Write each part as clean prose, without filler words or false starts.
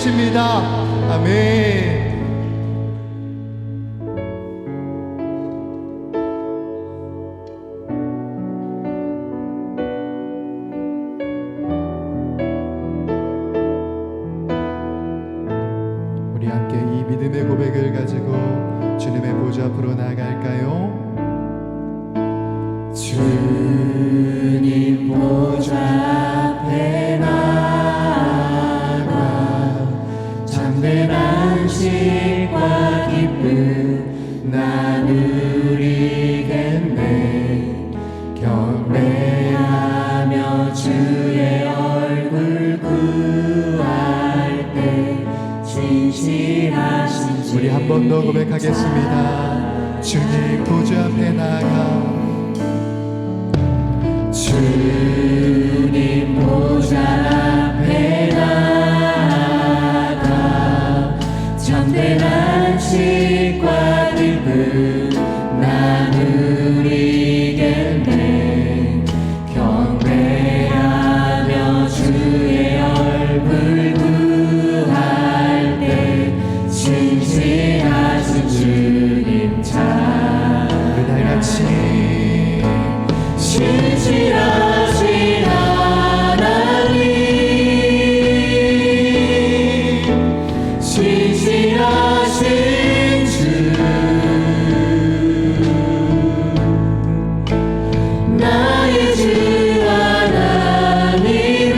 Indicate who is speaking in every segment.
Speaker 1: 것입니다. 아멘. 우리 함께 이 믿음의 고백을 가지고 주님의 보좌 앞으로 나아갈까요?
Speaker 2: 주님 보좌 앞에 나가 참된 안식과 기쁨 나누리겠네. 경배하며 주의 얼굴 구할 때 진실하신 주.
Speaker 1: 우리 한 번 더 고백하겠습니다. 주님 보좌 앞에 나가
Speaker 2: 주님 보좌 앞에 나가 참된 안식과 기쁨 나누리겠네. 경배하며 주의 얼굴 구할 때 진실하신 주님 참.
Speaker 1: 우리 다 같이
Speaker 2: 신실하신 하나님, 신실하신 주, 나의 주 하나님은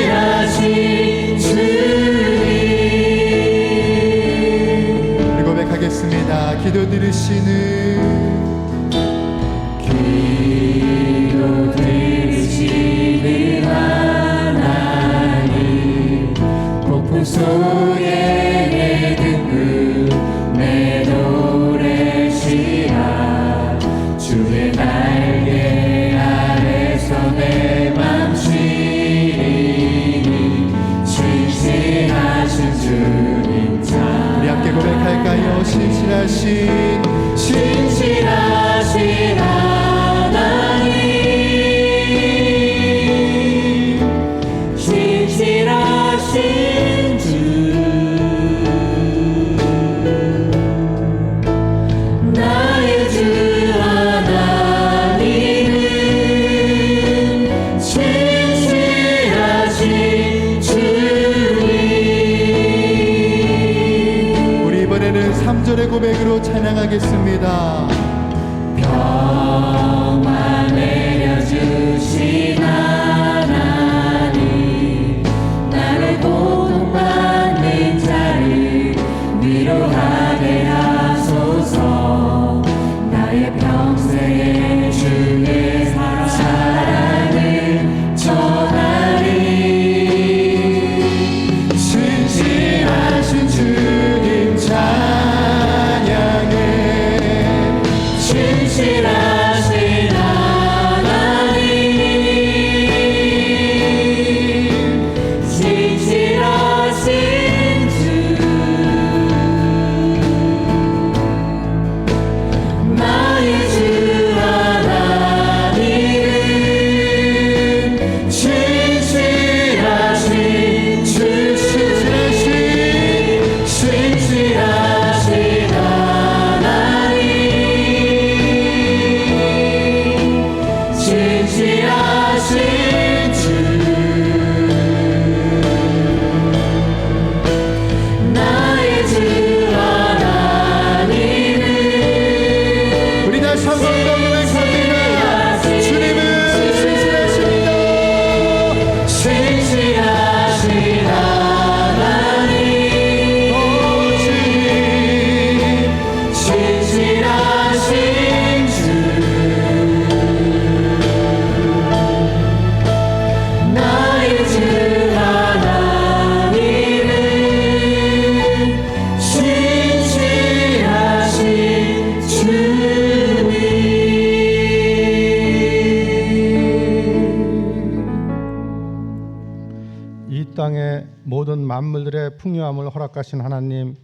Speaker 2: 신실하신 주님.
Speaker 1: 우리 고백하겠습니다. 기도 들으시는
Speaker 2: 하나님, 폭풍 속에 내 등불 내 노래시라. 주의 날개 아래서 내 맘 쉬리니 신실하신 주님 참.
Speaker 1: 우리 함께 고백할까요? 신실하신
Speaker 2: 하나님, 신실하신 주, 나의 주 하나님은 신실하신 주님.
Speaker 1: 우리 이번에는 3절의 고백으로 찬양하겠습니다.
Speaker 2: 평화 내려주신 하나님, 나를 고통받는 자를 위로하게 하소서. 나의 평생의 주의 사랑을 전하리.
Speaker 1: 신실하신 주님 찬양해.
Speaker 2: 신실하신 하나님, 신실하신 주, 나의 주 하나님은 신실하신 주, 신실하신 하나님, 신실하신 주, 나의 주 하나님은
Speaker 1: 우리 다시 한 번 더 고백합니다. 주님은 신실하십니다.
Speaker 2: 신실하신 하나님,
Speaker 1: 주님
Speaker 2: 신실하신 주, 나의 주 하나님은 신실하신 주님.
Speaker 3: 이 땅의 모든 만물들의 풍요함을 허락하신 하나님,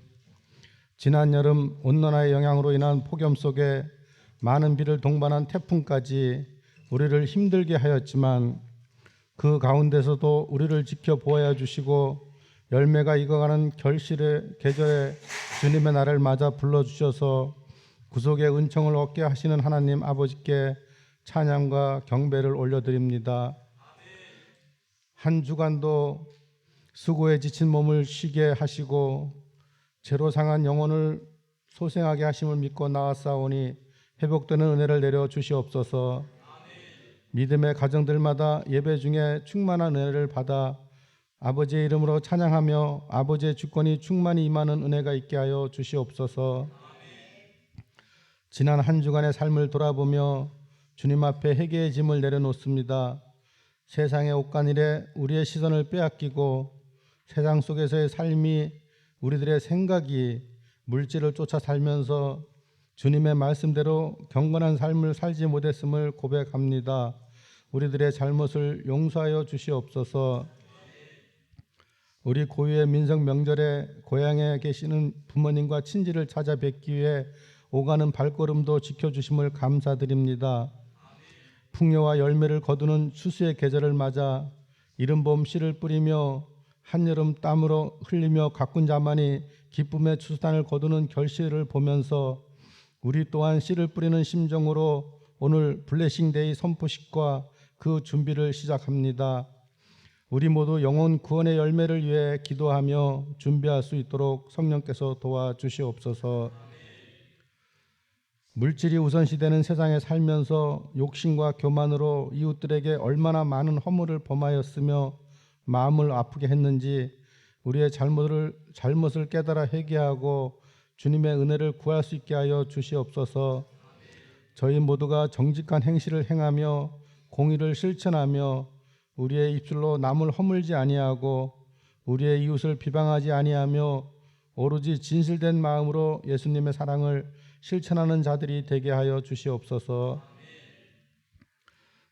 Speaker 3: 지난 여름 온난화의 영향으로 인한 폭염 속에 많은 비를 동반한 태풍까지 우리를 힘들게 하였지만 그 가운데서도 우리를 지켜보아야 주시고 열매가 익어가는 결실의 계절에 주님의 날을 맞아 불러주셔서 구속의 은총을 얻게 하시는 하나님 아버지께 찬양과 경배를 올려드립니다. 한 주간도 수고에 지친 몸을 쉬게 하시고 죄로 상한 영혼을 소생하게 하심을 믿고 나아싸우니 회복되는 은혜를 내려 주시옵소서. 믿음의 가정들마다 예배 중에 충만한 은혜를 받아 아버지의 이름으로 찬양하며 아버지의 주권이 충만히 임하는 은혜가 있게 하여 주시옵소서. 지난 한 주간의 삶을 돌아보며 주님 앞에 회개의 짐을 내려놓습니다. 세상의 옥간일에 우리의 시선을 빼앗기고 세상 속에서의 삶이 우리들의 생각이 물질을 쫓아 살면서 주님의 말씀대로 경건한 삶을 살지 못했음을 고백합니다. 우리들의 잘못을 용서하여 주시옵소서. 우리 고유의 민속 명절에 고향에 계시는 부모님과 친지를 찾아뵙기 위해 오가는 발걸음도 지켜주심을 감사드립니다. 풍요와 열매를 거두는 추수의 계절을 맞아 이른 봄 씨를 뿌리며 한여름 땀으로 흘리며 가꾼 자만이 기쁨의 추수단을 거두는 결실을 보면서 우리 또한 씨를 뿌리는 심정으로 오늘 블레싱데이 선포식과 그 준비를 시작합니다. 우리 모두 영혼 구원의 열매를 위해 기도하며 준비할 수 있도록 성령께서 도와주시옵소서. 물질이 우선시되는 세상에 살면서 욕심과 교만으로 이웃들에게 얼마나 많은 허물을 범하였으며 마음을 아프게 했는지 우리의 잘못을 깨달아 회개하고 주님의 은혜를 구할 수 있게 하여 주시옵소서. 저희 모두가 정직한 행실을 행하며 공의를 실천하며 우리의 입술로 남을 허물지 아니하고 우리의 이웃을 비방하지 아니하며 오로지 진실된 마음으로 예수님의 사랑을 실천하는 자들이 되게 하여 주시옵소서.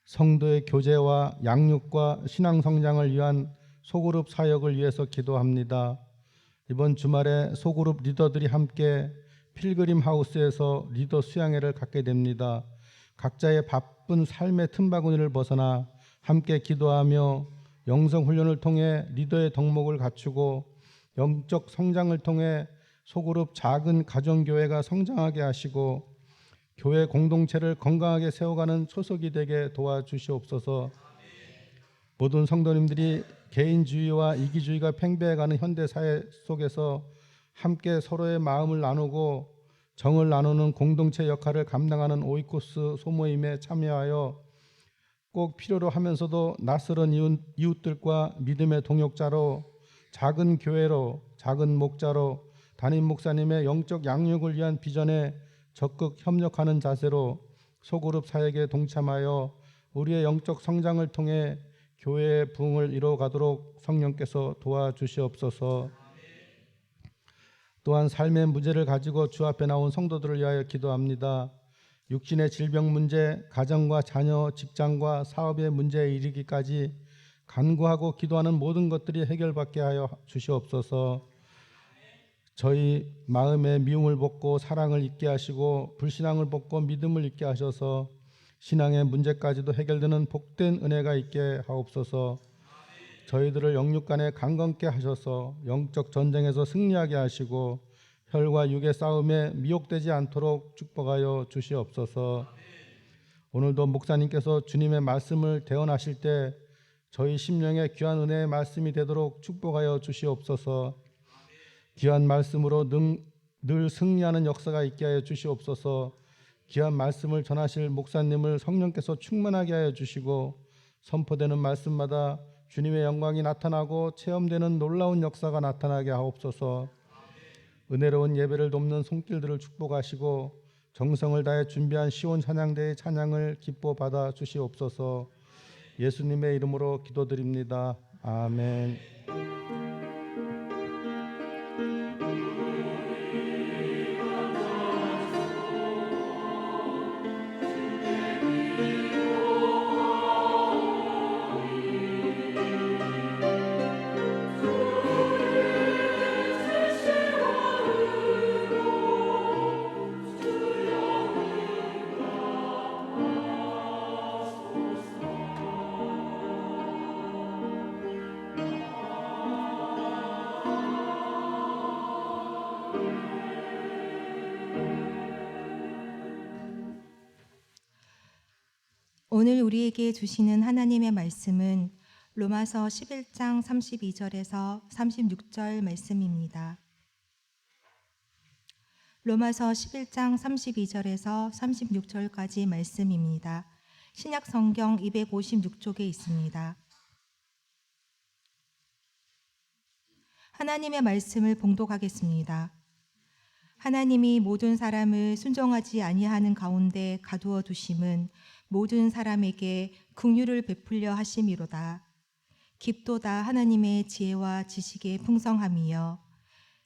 Speaker 3: 성도의 교제와 양육과 신앙 성장을 위한 소그룹 사역을 위해서 기도합니다. 이번 주말에 소그룹 리더들이 함께 필그림 하우스에서 리더 수양회를 갖게 됩니다. 각자의 바쁜 삶의 틈바구니를 벗어나 함께 기도하며 영성 훈련을 통해 리더의 덕목을 갖추고 영적 성장을 통해 소그룹 작은 가정교회가 성장하게 하시고 교회 공동체를 건강하게 세워가는 초석이 되게 도와주시옵소서. 모든 성도님들이 개인주의와 이기주의가 팽배해가는 현대사회 속에서 함께 서로의 마음을 나누고 정을 나누는 공동체 역할을 감당하는 오이코스 소모임에 참여하여 꼭 필요로 하면서도 낯설은 이웃들과 믿음의 동역자로 작은 교회로 작은 목자로 담임 목사님의 영적 양육을 위한 비전에 적극 협력하는 자세로 소그룹 사역에 동참하여 우리의 영적 성장을 통해 교회의 부흥을 이루어가도록 성령께서 도와주시옵소서. 또한 삶의 문제를 가지고 주 앞에 나온 성도들을 위하여 기도합니다. 육신의 질병 문제, 가정과 자녀, 직장과 사업의 문제에 이르기까지 간구하고 기도하는 모든 것들이 해결받게 하여 주시옵소서. 저희 마음의 미움을 벗고 사랑을 잊게 하시고 불신앙을 벗고 믿음을 잊게 하셔서 신앙의 문제까지도 해결되는 복된 은혜가 있게 하옵소서. 저희들을 영육 간에 강건케 하셔서 영적 전쟁에서 승리하게 하시고 혈과 육의 싸움에 미혹되지 않도록 축복하여 주시옵소서. 오늘도 목사님께서 주님의 말씀을 대언하실 때 저희 심령에 귀한 은혜의 말씀이 되도록 축복하여 주시옵소서. 귀한 말씀으로 늘 승리하는 역사가 있게 하여 주시옵소서. 귀한 말씀을 전하실 목사님을 성령께서 충만하게 하여 주시고 선포되는 말씀마다 주님의 영광이 나타나고 체험되는 놀라운 역사가 나타나게 하옵소서. 은혜로운 예배를 돕는 손길들을 축복하시고 정성을 다해 준비한 시온 찬양대의 찬양을 기뻐 받아 주시옵소서. 예수님의 이름으로 기도드립니다. 아멘.
Speaker 4: 오늘 우리에게 주시는 하나님의 말씀은 로마서 11장 32절에서 36절 말씀입니다. 로마서 11장 32절에서 36절까지 말씀입니다. 신약 성경 256쪽에 있습니다. 하나님의 말씀을 봉독하겠습니다. 하나님이 모든 사람을 순종하지 아니하는 가운데 가두어 두심은 모든 사람에게 긍휼을 베풀려 하심이로다. 깊도다 하나님의 지혜와 지식의 풍성함이여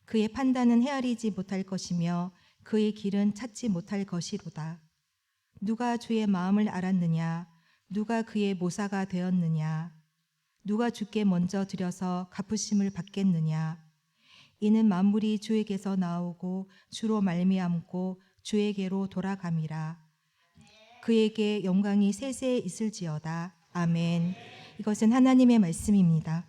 Speaker 4: 그의 판단은 헤아리지 못할 것이며 그의 길은 찾지 못할 것이로다. 누가 주의 마음을 알았느냐? 누가 그의 모사가 되었느냐? 누가 주께 먼저 드려서 갚으심을 받겠느냐? 이는 만물이 주에게서 나오고 주로 말미암고 주에게로 돌아감이라. 그에게 영광이 세세 있을지어다. 아멘. 이것은 하나님의 말씀입니다.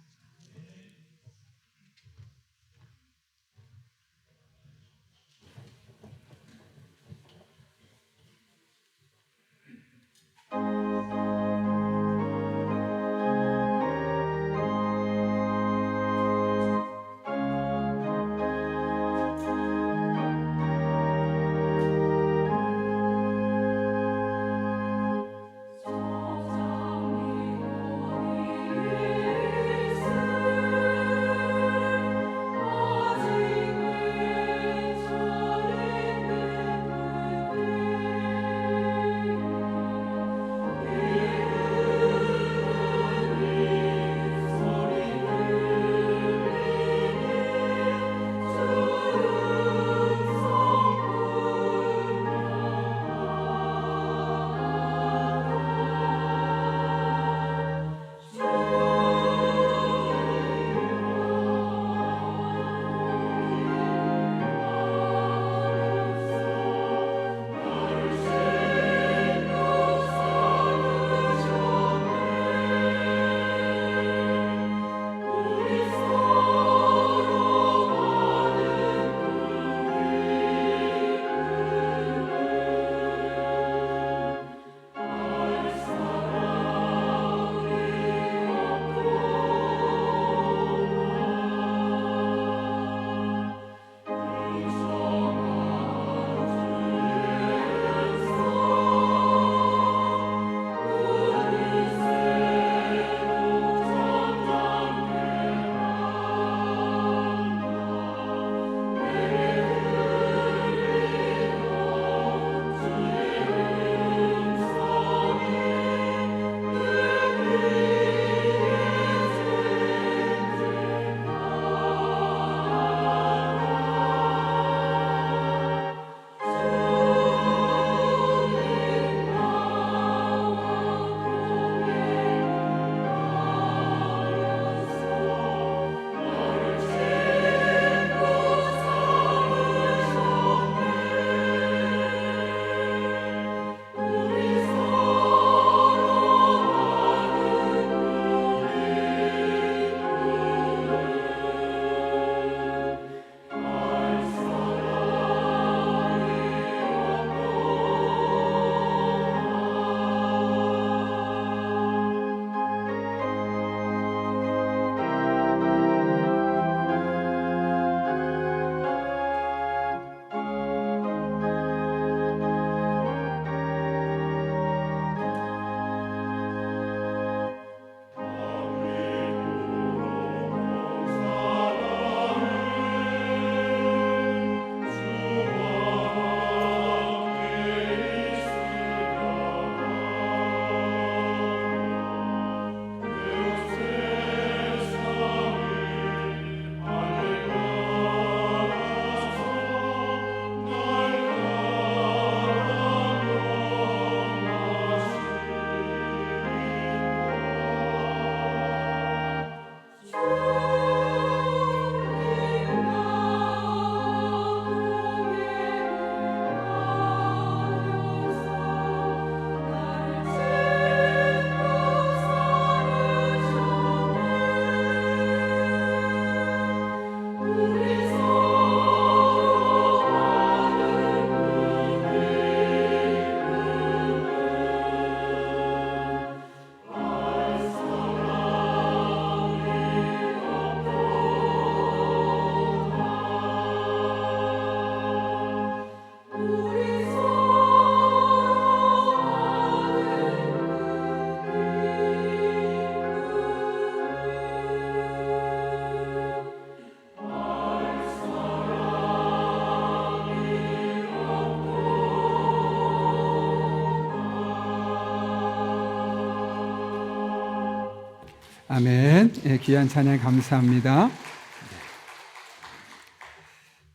Speaker 5: 아멘. 예, 귀한 찬양 감사합니다.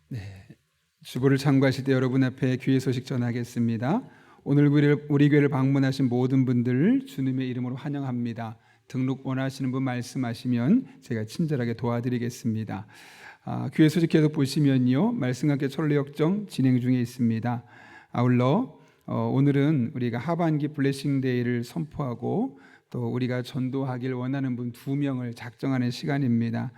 Speaker 5: 네, 주보를 참고하실 때 여러분 앞에 귀의 소식 전하겠습니다. 오늘 우리 교회를 방문하신 모든 분들 주님의 이름으로 환영합니다. 등록 원하시는 분 말씀하시면 제가 친절하게 도와드리겠습니다. 교회 소식 계속 보시면요, 말씀과 함께 철로역정 진행 중에 있습니다. 아울러 오늘은 우리가 하반기 블레싱 데이를 선포하고 또 우리가 전도하길 원하는 분 2명을 작정하는 시간입니다.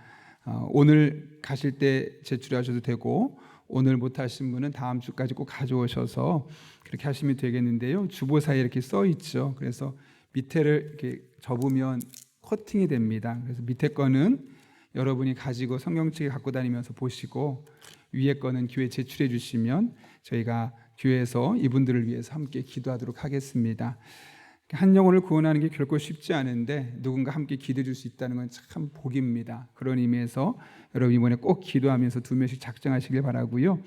Speaker 5: 오늘 가실 때 제출하셔도 되고 오늘 못하신 분은 다음 주까지 꼭 가져오셔서 그렇게 하시면 되겠는데요. 주보사에 이렇게 써 있죠. 그래서 밑에를 이렇게 접으면 커팅이 됩니다. 그래서 밑에 거는 여러분이 가지고 성경책에 갖고 다니면서 보시고 위에 거는 교회 제출해 주시면 저희가 교회에서 이분들을 위해서 함께 기도하도록 하겠습니다. 한 영혼을 구원하는 게 결코 쉽지 않은데 누군가 함께 기도해 줄 수 있다는 건 참 복입니다. 그런 의미에서 여러분 이번에 꼭 기도하면서 2명씩 작정하시길 바라고요.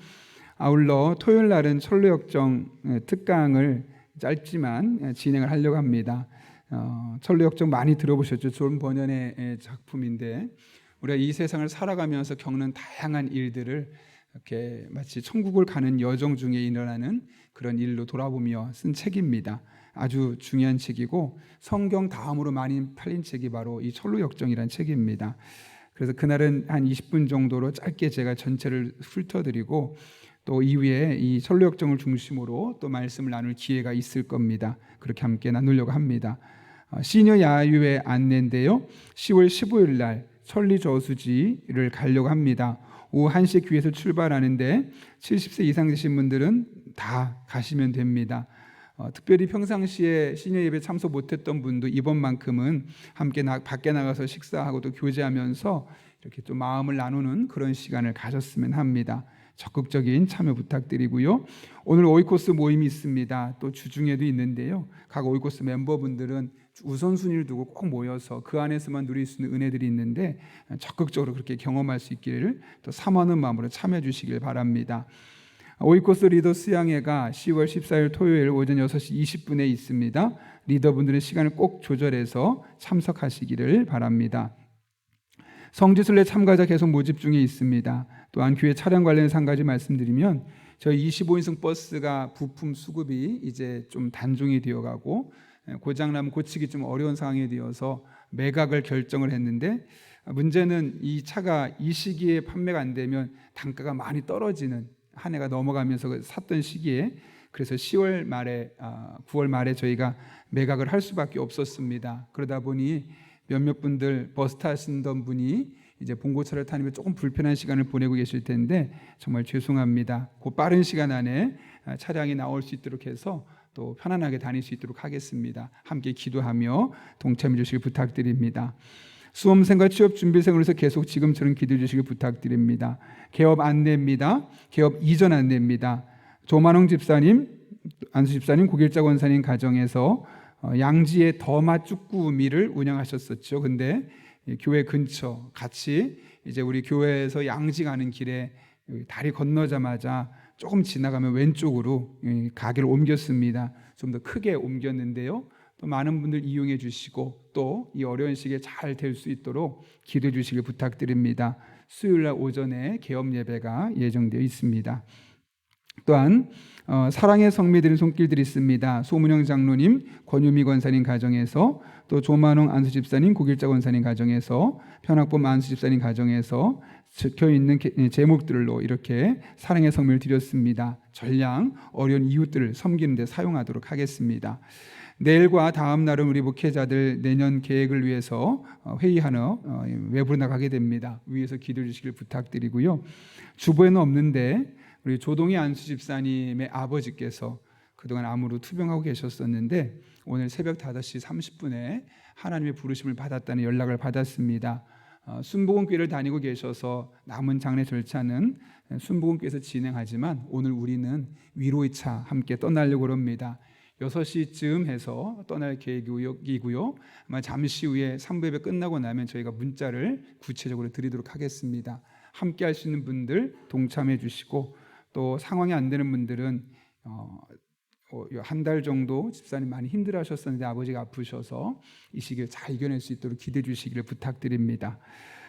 Speaker 5: 아울러 토요일 날은 철로역정 특강을 짧지만 진행을 하려고 합니다. 철로역정 많이 들어보셨죠? 존 버년의 작품인데 우리가 이 세상을 살아가면서 겪는 다양한 일들을 이렇게 마치 천국을 가는 여정 중에 일어나는 그런 일로 돌아보며 쓴 책입니다. 아주 중요한 책이고 성경 다음으로 많이 팔린 책이 바로 이 철로역정이라는 책입니다. 그래서 그날은 한 20분 정도로 짧게 제가 전체를 훑어드리고 또 이후에 이 철로역정을 중심으로 또 말씀을 나눌 기회가 있을 겁니다. 그렇게 함께 나누려고 합니다. 시니어 야유회 안내인데요, 10월 15일 날 천리저수지를 가려고 합니다. 오후 1시에 교회에서 출발하는데 70세 이상 되신 분들은 다 가시면 됩니다. 특별히 평상시에 시니어 예배 참석 못했던 분도 이번만큼은 함께 밖에 나가서 식사하고 또 교제하면서 이렇게 좀 마음을 나누는 그런 시간을 가졌으면 합니다. 적극적인 참여 부탁드리고요. 오늘 오이코스 모임이 있습니다. 또 주중에도 있는데요, 각 오이코스 멤버분들은 우선순위를 두고 꼭 모여서 그 안에서만 누릴 수 있는 은혜들이 있는데 적극적으로 그렇게 경험할 수 있기를 또 사모하는 마음으로 참여해 주시길 바랍니다. 오이코스 리더 수양회가 10월 14일 토요일 오전 6시 20분에 있습니다. 리더분들은 시간을 꼭 조절해서 참석하시기를 바랍니다. 성지순례 참가자 계속 모집 중에 있습니다. 또한 교회 차량 관련해서 한 가지 말씀드리면 저희 25인승 버스가 부품 수급이 이제 좀 단종이 되어가고 고장나면 고치기 좀 어려운 상황이 되어서 매각을 결정을 했는데 문제는 이 차가 이 시기에 판매가 안 되면 단가가 많이 떨어지는 한 해가 넘어가면서 샀던 시기에 그래서 10월 말에 9월 말에 저희가 매각을 할 수밖에 없었습니다. 그러다 보니 몇몇 분들 버스 타시던 분이 이제 봉고차를 타면 조금 불편한 시간을 보내고 계실 텐데 정말 죄송합니다. 그 빠른 시간 안에 차량이 나올 수 있도록 해서 또 편안하게 다닐 수 있도록 하겠습니다. 함께 기도하며 동참해 주시길 부탁드립니다. 수험생과 취업준비생으로서 계속 지금처럼 기도해 주시길 부탁드립니다. 개업 안내입니다. 개업 이전 안내입니다. 조만홍 집사님, 안수 집사님, 고길자 권사님 가정에서 양지의 더마 쭈꾸미를 운영하셨었죠. 근데 교회 근처 같이 이제 우리 교회에서 양지 가는 길에 다리 건너자마자 조금 지나가면 왼쪽으로 가게를 옮겼습니다. 좀 더 크게 옮겼는데요. 또 많은 분들 이용해 주시고 또 이 어려운 시기에 잘 될 수 있도록 기도해 주시길 부탁드립니다. 수요일 날 오전에 개업 예배가 예정되어 있습니다. 또한 사랑의 성미들인 손길들이 있습니다. 소문영 장로님, 권유미 권사님 가정에서 또 조만홍 안수 집사님, 고길자 권사님 가정에서 편학범 안수 집사님 가정에서 적혀 있는 제목들로 이렇게 사랑의 성미를 드렸습니다. 전량 어려운 이웃들을 섬기는 데 사용하도록 하겠습니다. 내일과 다음 날은 우리 목회자들 내년 계획을 위해서 회의하러 외부로 나가게 됩니다. 위에서 기도해 주시길 부탁드리고요. 주보에는 없는데 우리 조동희 안수 집사님의 아버지께서 그동안 암으로 투병하고 계셨었는데 오늘 새벽 5시 30분에 하나님의 부르심을 받았다는 연락을 받았습니다. 순복음교회를 다니고 계셔서 남은 장례 절차는 순복음교회에서 진행하지만 오늘 우리는 위로의 차 함께 떠나려고 합니다. 6시쯤 해서 떠날 계획이고요. 아마 잠시 후에 3부 예배 끝나고 나면 저희가 문자를 구체적으로 드리도록 하겠습니다. 함께 할 수 있는 분들 동참해 주시고 또 상황이 안 되는 분들은 한 달 정도 집사님 많이 힘들어하셨었는데 아버지가 아프셔서 이 시기를 잘 이겨낼 수 있도록 기도해 주시기를 부탁드립니다.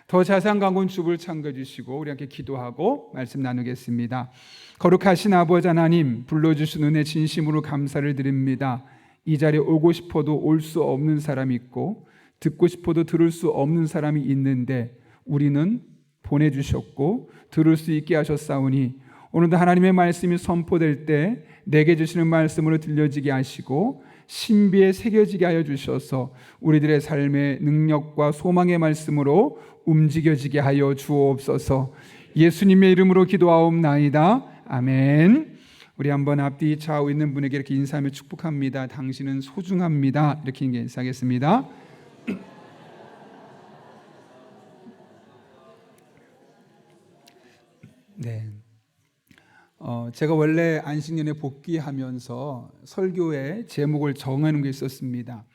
Speaker 5: 더 자세한 강권 주부를 참고해 주시고 우리 함께 기도하고 말씀 나누겠습니다. 거룩하신 아버지 하나님, 불러주신 은혜 진심으로 감사를 드립니다. 이 자리에 오고 싶어도 올 수 없는 사람이 있고 듣고 싶어도 들을 수 없는 사람이 있는데 우리는 보내주셨고 들을 수 있게 하셨사오니 오늘도 하나님의 말씀이 선포될 때 내게 주시는 말씀으로 들려지게 하시고 신비에 새겨지게 하여 주셔서 우리들의 삶의 능력과 소망의 말씀으로 움직여지게 하여 주옵소서. 예수님의 이름으로 기도하옵나이다. 아멘. 우리 한번 앞뒤 좌우 있는 분에게 이렇게 인사하며 축복합니다. 당신은 소중합니다. 이렇게 인사하겠습니다. 네. 제가 원래 안식년에 복귀하면서 설교의 제목을 정하는 게 있었습니다.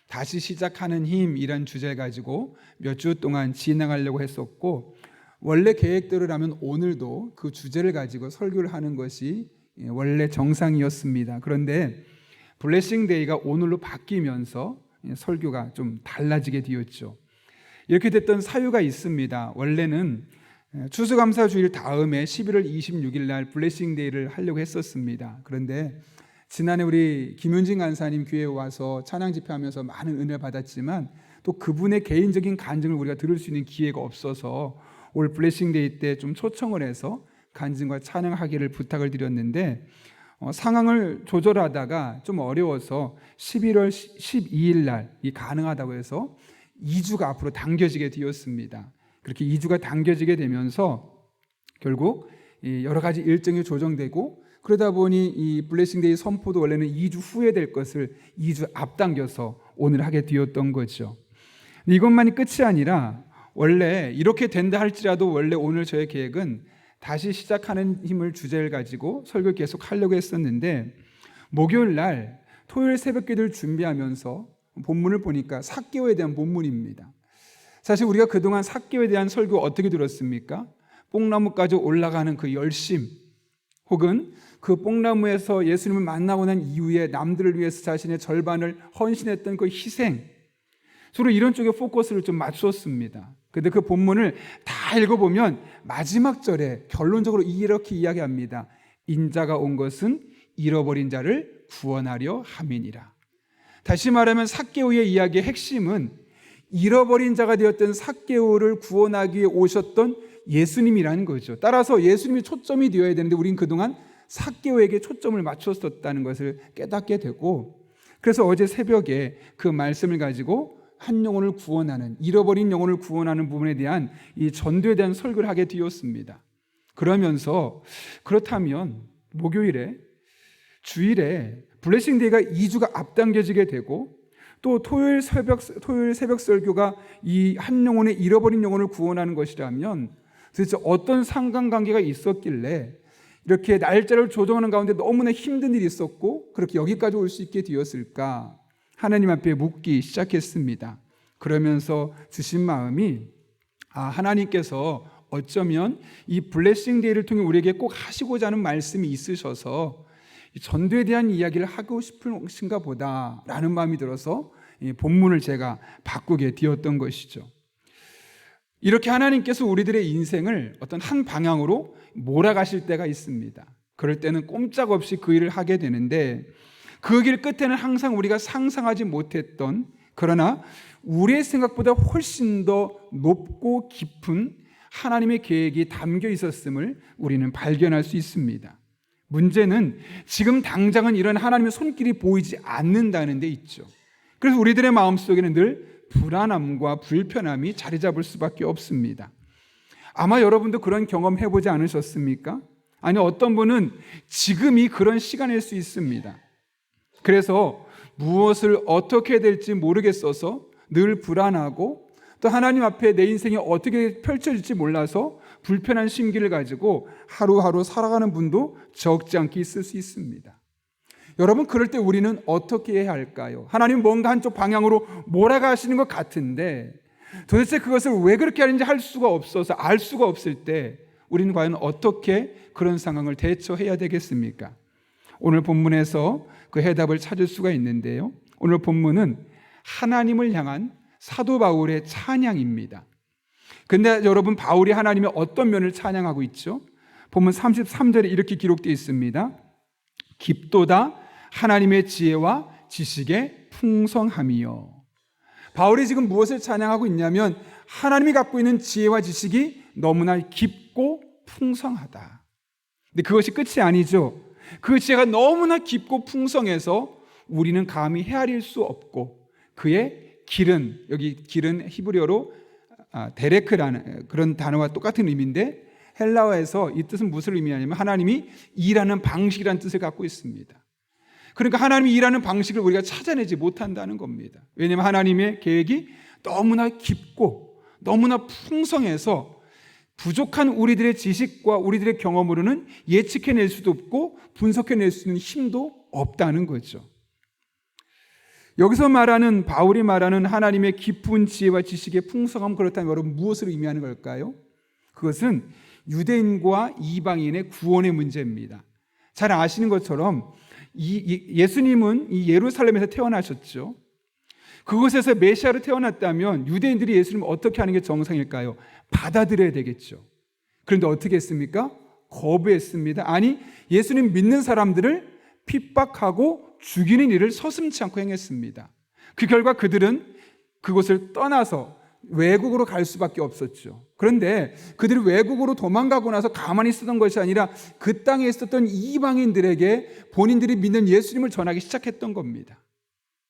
Speaker 5: 다시 시작하는 힘이란 주제를 가지고 몇 주 동안 진행하려고 했었고 원래 계획대로라면 오늘도 그 주제를 가지고 설교를 하는 것이 원래 정상이었습니다. 그런데 블레싱 데이가 오늘로 바뀌면서 설교가 좀 달라지게 되었죠. 이렇게 됐던 사유가 있습니다. 원래는 추수감사 주일 다음에 11월 26일 날 블레싱 데이를 하려고 했었습니다. 그런데 지난해 우리 김윤진 간사님 교회에 와서 찬양 집회하면서 많은 은혜를 받았지만 또 그분의 개인적인 간증을 우리가 들을 수 있는 기회가 없어서 올 블레싱 데이 때 좀 초청을 해서 간증과 찬양하기를 부탁을 드렸는데 상황을 조절하다가 좀 어려워서 11월 12일 날이 가능하다고 해서 2주가 앞으로 당겨지게 되었습니다. 그렇게 2주가 당겨지게 되면서 결국 여러 가지 일정이 조정되고 그러다 보니 이 블레싱데이 선포도 원래는 2주 후에 될 것을 2주 앞당겨서 오늘 하게 되었던 거죠. 이것만이 끝이 아니라 원래 이렇게 된다 할지라도 원래 오늘 저의 계획은 다시 시작하는 힘을 주제를 가지고 설교를 계속 하려고 했었는데 목요일 날 토요일 새벽기도를 준비하면서 본문을 보니까 삭개오에 대한 본문입니다. 사실 우리가 그동안 삭개오에 대한 설교 어떻게 들었습니까? 뽕나무까지 올라가는 그 열심 혹은 그 뽕나무에서 예수님을 만나고 난 이후에 남들을 위해서 자신의 절반을 헌신했던 그 희생, 주로 이런 쪽에 포커스를 좀 맞췄습니다. 그런데 그 본문을 다 읽어보면 마지막 절에 결론적으로 이렇게 이야기합니다. 인자가 온 것은 잃어버린 자를 구원하려 함이니라. 다시 말하면 삭개오의 이야기의 핵심은 잃어버린 자가 되었던 삭개오를 구원하기 위해 오셨던 예수님이라는 거죠. 따라서 예수님이 초점이 되어야 되는데 우린 그동안 삭개오에게 초점을 맞췄었다는 것을 깨닫게 되고 그래서 어제 새벽에 그 말씀을 가지고 한 영혼을 구원하는 잃어버린 영혼을 구원하는 부분에 대한 이 전도에 대한 설교를 하게 되었습니다. 그러면서 그렇다면 목요일에 주일에 블레싱 데이가 2주가 앞당겨지게 되고 또 토요일 새벽 설교가 이 한 영혼의 잃어버린 영혼을 구원하는 것이라면 도대체 어떤 상관관계가 있었길래 이렇게 날짜를 조정하는 가운데 너무나 힘든 일이 있었고 그렇게 여기까지 올 수 있게 되었을까? 하나님 앞에 묻기 시작했습니다. 그러면서 주신 마음이 하나님께서 어쩌면 이 블레싱 데이를 통해 우리에게 꼭 하시고자 하는 말씀이 있으셔서 전도에 대한 이야기를 하고 싶으신가 보다라는 마음이 들어서 본문을 제가 바꾸게 되었던 것이죠. 이렇게 하나님께서 우리들의 인생을 어떤 한 방향으로 몰아가실 때가 있습니다. 그럴 때는 꼼짝없이 그 일을 하게 되는데 그 길 끝에는 항상 우리가 상상하지 못했던 그러나 우리의 생각보다 훨씬 더 높고 깊은 하나님의 계획이 담겨 있었음을 우리는 발견할 수 있습니다. 문제는 지금 당장은 이런 하나님의 손길이 보이지 않는다는 데 있죠. 그래서 우리들의 마음속에는 늘 불안함과 불편함이 자리 잡을 수밖에 없습니다. 아마 여러분도 그런 경험 해보지 않으셨습니까? 아니 어떤 분은 지금이 그런 시간일 수 있습니다. 그래서 무엇을 어떻게 해야 될지 모르겠어서 늘 불안하고 또 하나님 앞에 내 인생이 어떻게 펼쳐질지 몰라서 불편한 심기를 가지고 하루하루 살아가는 분도 적지 않게 있을 수 있습니다. 여러분 그럴 때 우리는 어떻게 해야 할까요? 하나님 뭔가 한쪽 방향으로 몰아가시는 것 같은데 도대체 그것을 왜 그렇게 하는지 할 수가 없어서 알 수가 없을 때 우리는 과연 어떻게 그런 상황을 대처해야 되겠습니까? 오늘 본문에서 그 해답을 찾을 수가 있는데요. 오늘 본문은 하나님을 향한 사도 바울의 찬양입니다. 근데 여러분, 바울이 하나님의 어떤 면을 찬양하고 있죠? 본문 33절에 이렇게 기록되어 있습니다. 깊도다 하나님의 지혜와 지식의 풍성함이요. 바울이 지금 무엇을 찬양하고 있냐면 하나님이 갖고 있는 지혜와 지식이 너무나 깊고 풍성하다. 근데 그것이 끝이 아니죠. 그 지혜가 너무나 깊고 풍성해서 우리는 감히 헤아릴 수 없고, 그의 길은, 여기 길은 히브리어로 데레크라는 그런 단어와 똑같은 의미인데, 헬라어에서 이 뜻은 무엇을 의미하냐면 하나님이 일하는 방식이라는 뜻을 갖고 있습니다. 그러니까 하나님이 일하는 방식을 우리가 찾아내지 못한다는 겁니다. 왜냐하면 하나님의 계획이 너무나 깊고 너무나 풍성해서 부족한 우리들의 지식과 우리들의 경험으로는 예측해낼 수도 없고 분석해낼 수 있는 힘도 없다는 거죠. 여기서 말하는, 바울이 말하는 하나님의 깊은 지혜와 지식의 풍성함, 그렇다면 여러분 무엇을 의미하는 걸까요? 그것은 유대인과 이방인의 구원의 문제입니다. 잘 아시는 것처럼 예수님은 이 예루살렘에서 태어나셨죠. 그곳에서 메시아로 태어났다면 유대인들이 예수님을 어떻게 하는 게 정상일까요? 받아들여야 되겠죠. 그런데 어떻게 했습니까? 거부했습니다. 아니, 예수님 믿는 사람들을 핍박하고 죽이는 일을 서슴지 않고 행했습니다. 그 결과 그들은 그곳을 떠나서 외국으로 갈 수밖에 없었죠. 그런데 그들이 외국으로 도망가고 나서 가만히 있었던 것이 아니라 그 땅에 있었던 이방인들에게 본인들이 믿는 예수님을 전하기 시작했던 겁니다.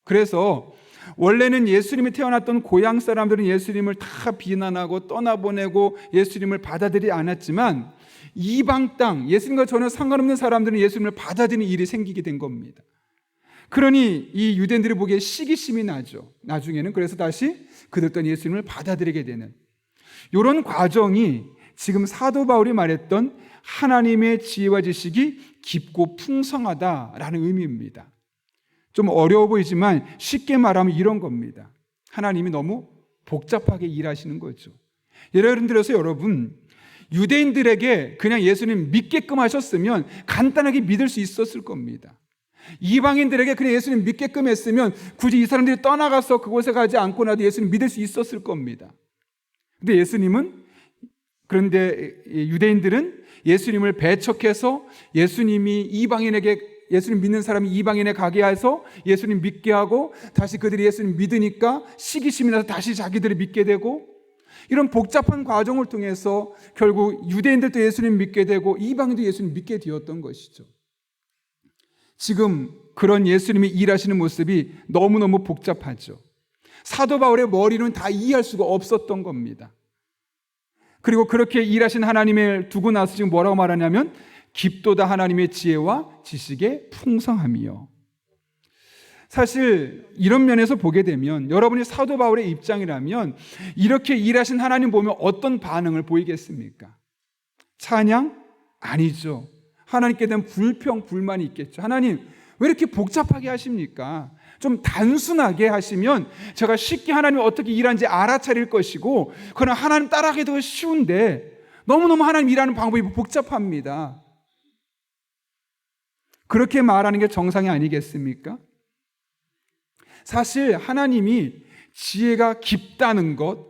Speaker 5: 그래서 원래는 예수님이 태어났던 고향 사람들은 예수님을 다 비난하고 떠나보내고 예수님을 받아들이지 않았지만, 이방 땅, 예수님과 전혀 상관없는 사람들은 예수님을 받아들이는 일이 생기게 된 겁니다. 그러니 이 유대인들이 보기에 시기심이 나죠. 나중에는 그래서 다시 그들 또한 예수님을 받아들이게 되는 이런 과정이 지금 사도 바울이 말했던 하나님의 지혜와 지식이 깊고 풍성하다라는 의미입니다. 좀 어려워 보이지만 쉽게 말하면 이런 겁니다. 하나님이 너무 복잡하게 일하시는 거죠. 예를 들어서 여러분, 유대인들에게 그냥 예수님 믿게끔 하셨으면 간단하게 믿을 수 있었을 겁니다. 이방인들에게 그냥 예수님 믿게끔 했으면 굳이 이 사람들이 떠나가서 그곳에 가지 않고 나도 예수님 믿을 수 있었을 겁니다. 근데 그런데 유대인들은 예수님을 배척해서 예수님이 이방인에게, 예수님 믿는 사람이 이방인에 가게 해서 예수님 믿게 하고, 다시 그들이 예수님 믿으니까 시기심이 나서 다시 자기들이 믿게 되고, 이런 복잡한 과정을 통해서 결국 유대인들도 예수님 믿게 되고 이방인도 예수님 믿게 되었던 것이죠. 지금 그런 예수님이 일하시는 모습이 너무너무 복잡하죠. 사도 바울의 머리는 다 이해할 수가 없었던 겁니다. 그리고 그렇게 일하신 하나님을 두고 나서 지금 뭐라고 말하냐면 깊도다 하나님의 지혜와 지식의 풍성함이요. 사실 이런 면에서 보게 되면 여러분이 사도 바울의 입장이라면 이렇게 일하신 하나님 보면 어떤 반응을 보이겠습니까? 찬양? 아니죠. 하나님께 대한 불평, 불만이 있겠죠. 하나님, 왜 이렇게 복잡하게 하십니까? 좀 단순하게 하시면 제가 쉽게 하나님이 어떻게 일하는지 알아차릴 것이고, 그러나 하나님 따라하기 더 쉬운데 너무너무 하나님 일하는 방법이 복잡합니다. 그렇게 말하는 게 정상이 아니겠습니까? 사실 하나님이 지혜가 깊다는 것,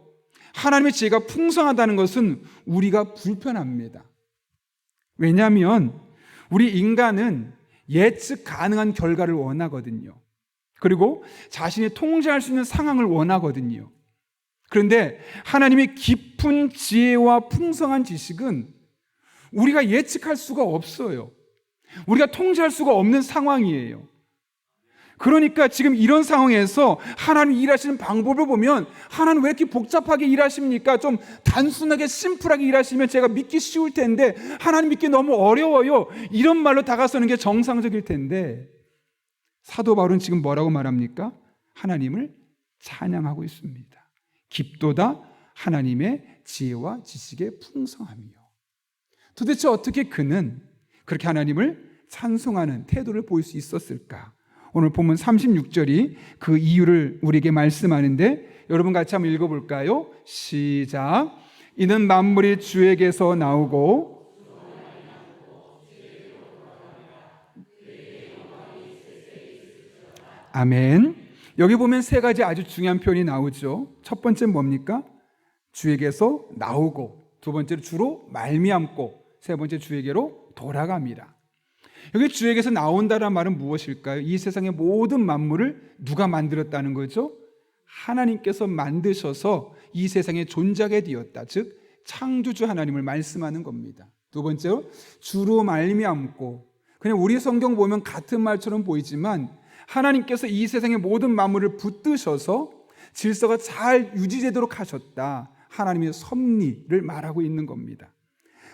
Speaker 5: 하나님의 지혜가 풍성하다는 것은 우리가 불편합니다. 왜냐하면 우리 인간은 예측 가능한 결과를 원하거든요. 그리고 자신이 통제할 수 있는 상황을 원하거든요. 그런데 하나님의 깊은 지혜와 풍성한 지식은 우리가 예측할 수가 없어요. 우리가 통제할 수가 없는 상황이에요. 그러니까 지금 이런 상황에서 하나님 일하시는 방법을 보면 하나님 왜 이렇게 복잡하게 일하십니까? 좀 단순하게 심플하게 일하시면 제가 믿기 쉬울 텐데 하나님 믿기 너무 어려워요. 이런 말로 다가서는 게 정상적일 텐데 사도 바울은 지금 뭐라고 말합니까? 하나님을 찬양하고 있습니다. 깊도다 하나님의 지혜와 지식의 풍성함이요. 도대체 어떻게 그는 그렇게 하나님을 찬송하는 태도를 보일 수 있었을까? 오늘 본문 36절이 그 이유를 우리에게 말씀하는데 여러분 같이 한번 읽어볼까요? 시작. 이는 만물이 주에게서 나오고 아멘. 여기 보면 세 가지 아주 중요한 표현이 나오죠. 첫 번째는 뭡니까? 주에게서 나오고, 두 번째로 주로 말미암고, 세 번째 주에게로 돌아갑니다. 여기 주에게서 나온다는 말은 무엇일까요? 이 세상의 모든 만물을 누가 만들었다는 거죠? 하나님께서 만드셔서 이 세상에 존재하게 되었다. 즉 창조주 하나님을 말씀하는 겁니다. 두 번째로 주로 말미암고, 그냥 우리 성경 보면 같은 말처럼 보이지만 하나님께서 이 세상의 모든 만물을 붙드셔서 질서가 잘 유지되도록 하셨다. 하나님의 섭리를 말하고 있는 겁니다.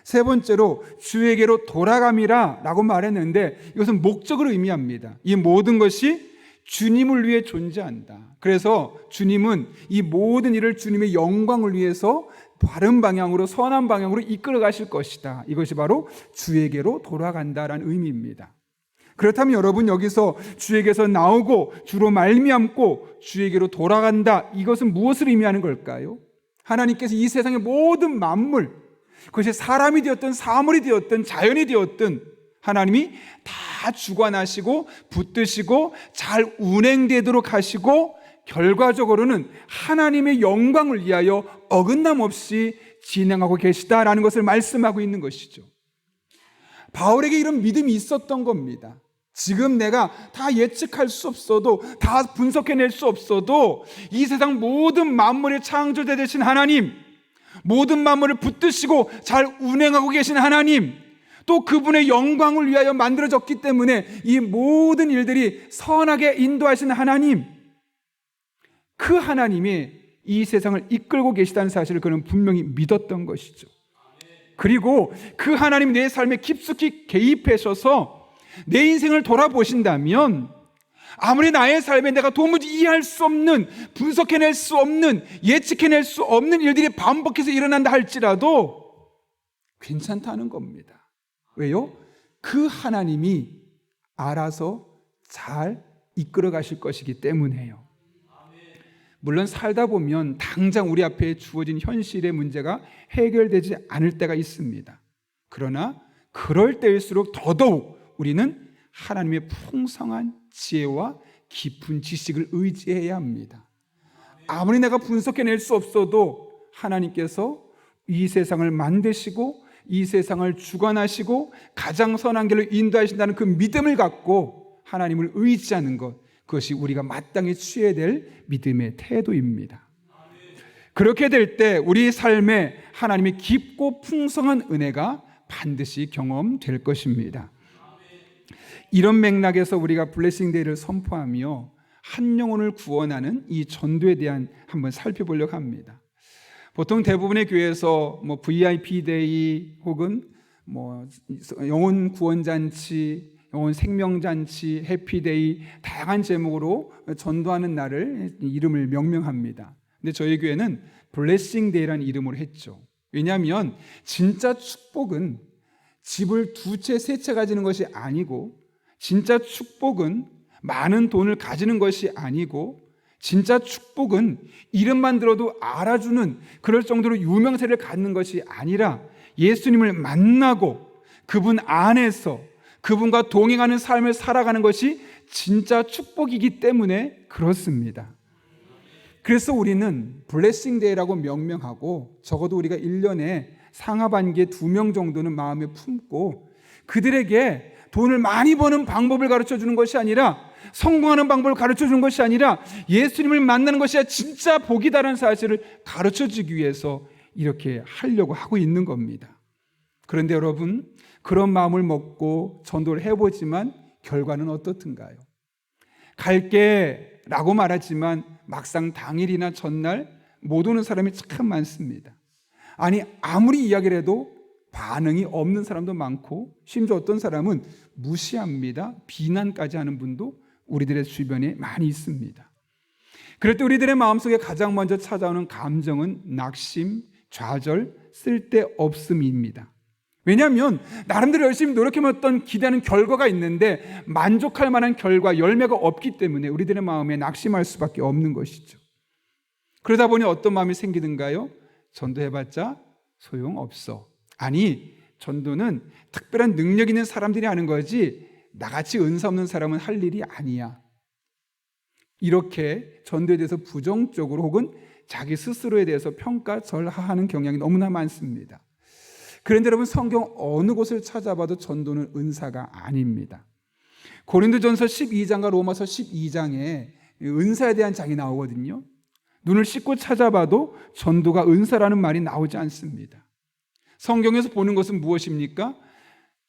Speaker 5: 세 번째로 주에게로 돌아감이라 라고 말했는데 이것은 목적을 의미합니다. 이 모든 것이 주님을 위해 존재한다. 그래서 주님은 이 모든 일을 주님의 영광을 위해서 바른 방향으로, 선한 방향으로 이끌어 가실 것이다. 이것이 바로 주에게로 돌아간다라는 의미입니다. 그렇다면 여러분, 여기서 주에게서 나오고 주로 말미암고 주에게로 돌아간다, 이것은 무엇을 의미하는 걸까요? 하나님께서 이 세상의 모든 만물, 그것이 사람이 되었든 사물이 되었든 자연이 되었든 하나님이 다 주관하시고 붙드시고 잘 운행되도록 하시고 결과적으로는 하나님의 영광을 위하여 어긋남 없이 진행하고 계시다라는 것을 말씀하고 있는 것이죠. 바울에게 이런 믿음이 있었던 겁니다. 지금 내가 다 예측할 수 없어도, 다 분석해낼 수 없어도 이 세상 모든 만물의 창조자 되신 하나님, 모든 만물을 붙드시고 잘 운행하고 계신 하나님, 또 그분의 영광을 위하여 만들어졌기 때문에 이 모든 일들이 선하게 인도하시는 하나님, 그 하나님이 이 세상을 이끌고 계시다는 사실을 그는 분명히 믿었던 것이죠. 그리고 그 하나님이 내 삶에 깊숙이 개입하셔서 내 인생을 돌아보신다면 아무리 나의 삶에 내가 도무지 이해할 수 없는, 분석해낼 수 없는, 예측해낼 수 없는 일들이 반복해서 일어난다 할지라도 괜찮다는 겁니다. 왜요? 그 하나님이 알아서 잘 이끌어 가실 것이기 때문에요. 물론 살다 보면 당장 우리 앞에 주어진 현실의 문제가 해결되지 않을 때가 있습니다. 그러나 그럴 때일수록 더더욱 우리는 하나님의 풍성한 지혜와 깊은 지식을 의지해야 합니다. 아무리 내가 분석해낼 수 없어도 하나님께서 이 세상을 만드시고 이 세상을 주관하시고 가장 선한 길로 인도하신다는 그 믿음을 갖고 하나님을 의지하는 것, 그것이 우리가 마땅히 취해야 될 믿음의 태도입니다. 그렇게 될 때 우리 삶에 하나님의 깊고 풍성한 은혜가 반드시 경험될 것입니다. 이런 맥락에서 우리가 블레싱 데이를 선포하며 한 영혼을 구원하는 이 전도에 대한 한번 살펴보려고 합니다. 보통 대부분의 교회에서 VIP 데이 혹은 영혼 구원 잔치, 영혼 생명 잔치, 해피 데이, 다양한 제목으로 전도하는 날을 이름을 명명합니다. 근데 저희 교회는 블레싱 데이라는 이름으로 했죠. 왜냐하면 진짜 축복은 집을 두 채, 세 채 가지는 것이 아니고, 진짜 축복은 많은 돈을 가지는 것이 아니고, 진짜 축복은 이름만 들어도 알아주는 그럴 정도로 유명세를 갖는 것이 아니라 예수님을 만나고 그분 안에서 그분과 동행하는 삶을 살아가는 것이 진짜 축복이기 때문에 그렇습니다. 그래서 우리는 블레싱 데이라고 명명하고 적어도 우리가 1년에 상하반기에 2명 정도는 마음에 품고 그들에게 돈을 많이 버는 방법을 가르쳐 주는 것이 아니라, 성공하는 방법을 가르쳐 주는 것이 아니라 예수님을 만나는 것이 진짜 복이다라는 사실을 가르쳐 주기 위해서 이렇게 하려고 하고 있는 겁니다. 그런데 여러분, 그런 마음을 먹고 전도를 해보지만 결과는 어떻든가요? 갈게 라고 말하지만 막상 당일이나 전날 못 오는 사람이 참 많습니다. 아니, 아무리 이야기를 해도 반응이 없는 사람도 많고, 심지어 어떤 사람은 무시합니다, 비난까지 하는 분도 우리들의 주변에 많이 있습니다. 그럴 때 우리들의 마음속에 가장 먼저 찾아오는 감정은 낙심, 좌절, 쓸데없음입니다. 왜냐하면 나름대로 열심히 노력해왔던 기대하는 결과가 있는데 만족할 만한 결과, 열매가 없기 때문에 우리들의 마음에 낙심할 수밖에 없는 것이죠. 그러다 보니 어떤 마음이 생기는가요? 전도해봤자 소용없어. 아니, 전도는 특별한 능력 있는 사람들이 하는 거지 나같이 은사 없는 사람은 할 일이 아니야. 이렇게 전도에 대해서 부정적으로 혹은 자기 스스로에 대해서 평가절하하는 경향이 너무나 많습니다. 그런데 여러분, 성경 어느 곳을 찾아봐도 전도는 은사가 아닙니다. 고린도전서 12장과 로마서 12장에 은사에 대한 장이 나오거든요. 눈을 씻고 찾아봐도 전도가 은사라는 말이 나오지 않습니다. 성경에서 보는 것은 무엇입니까?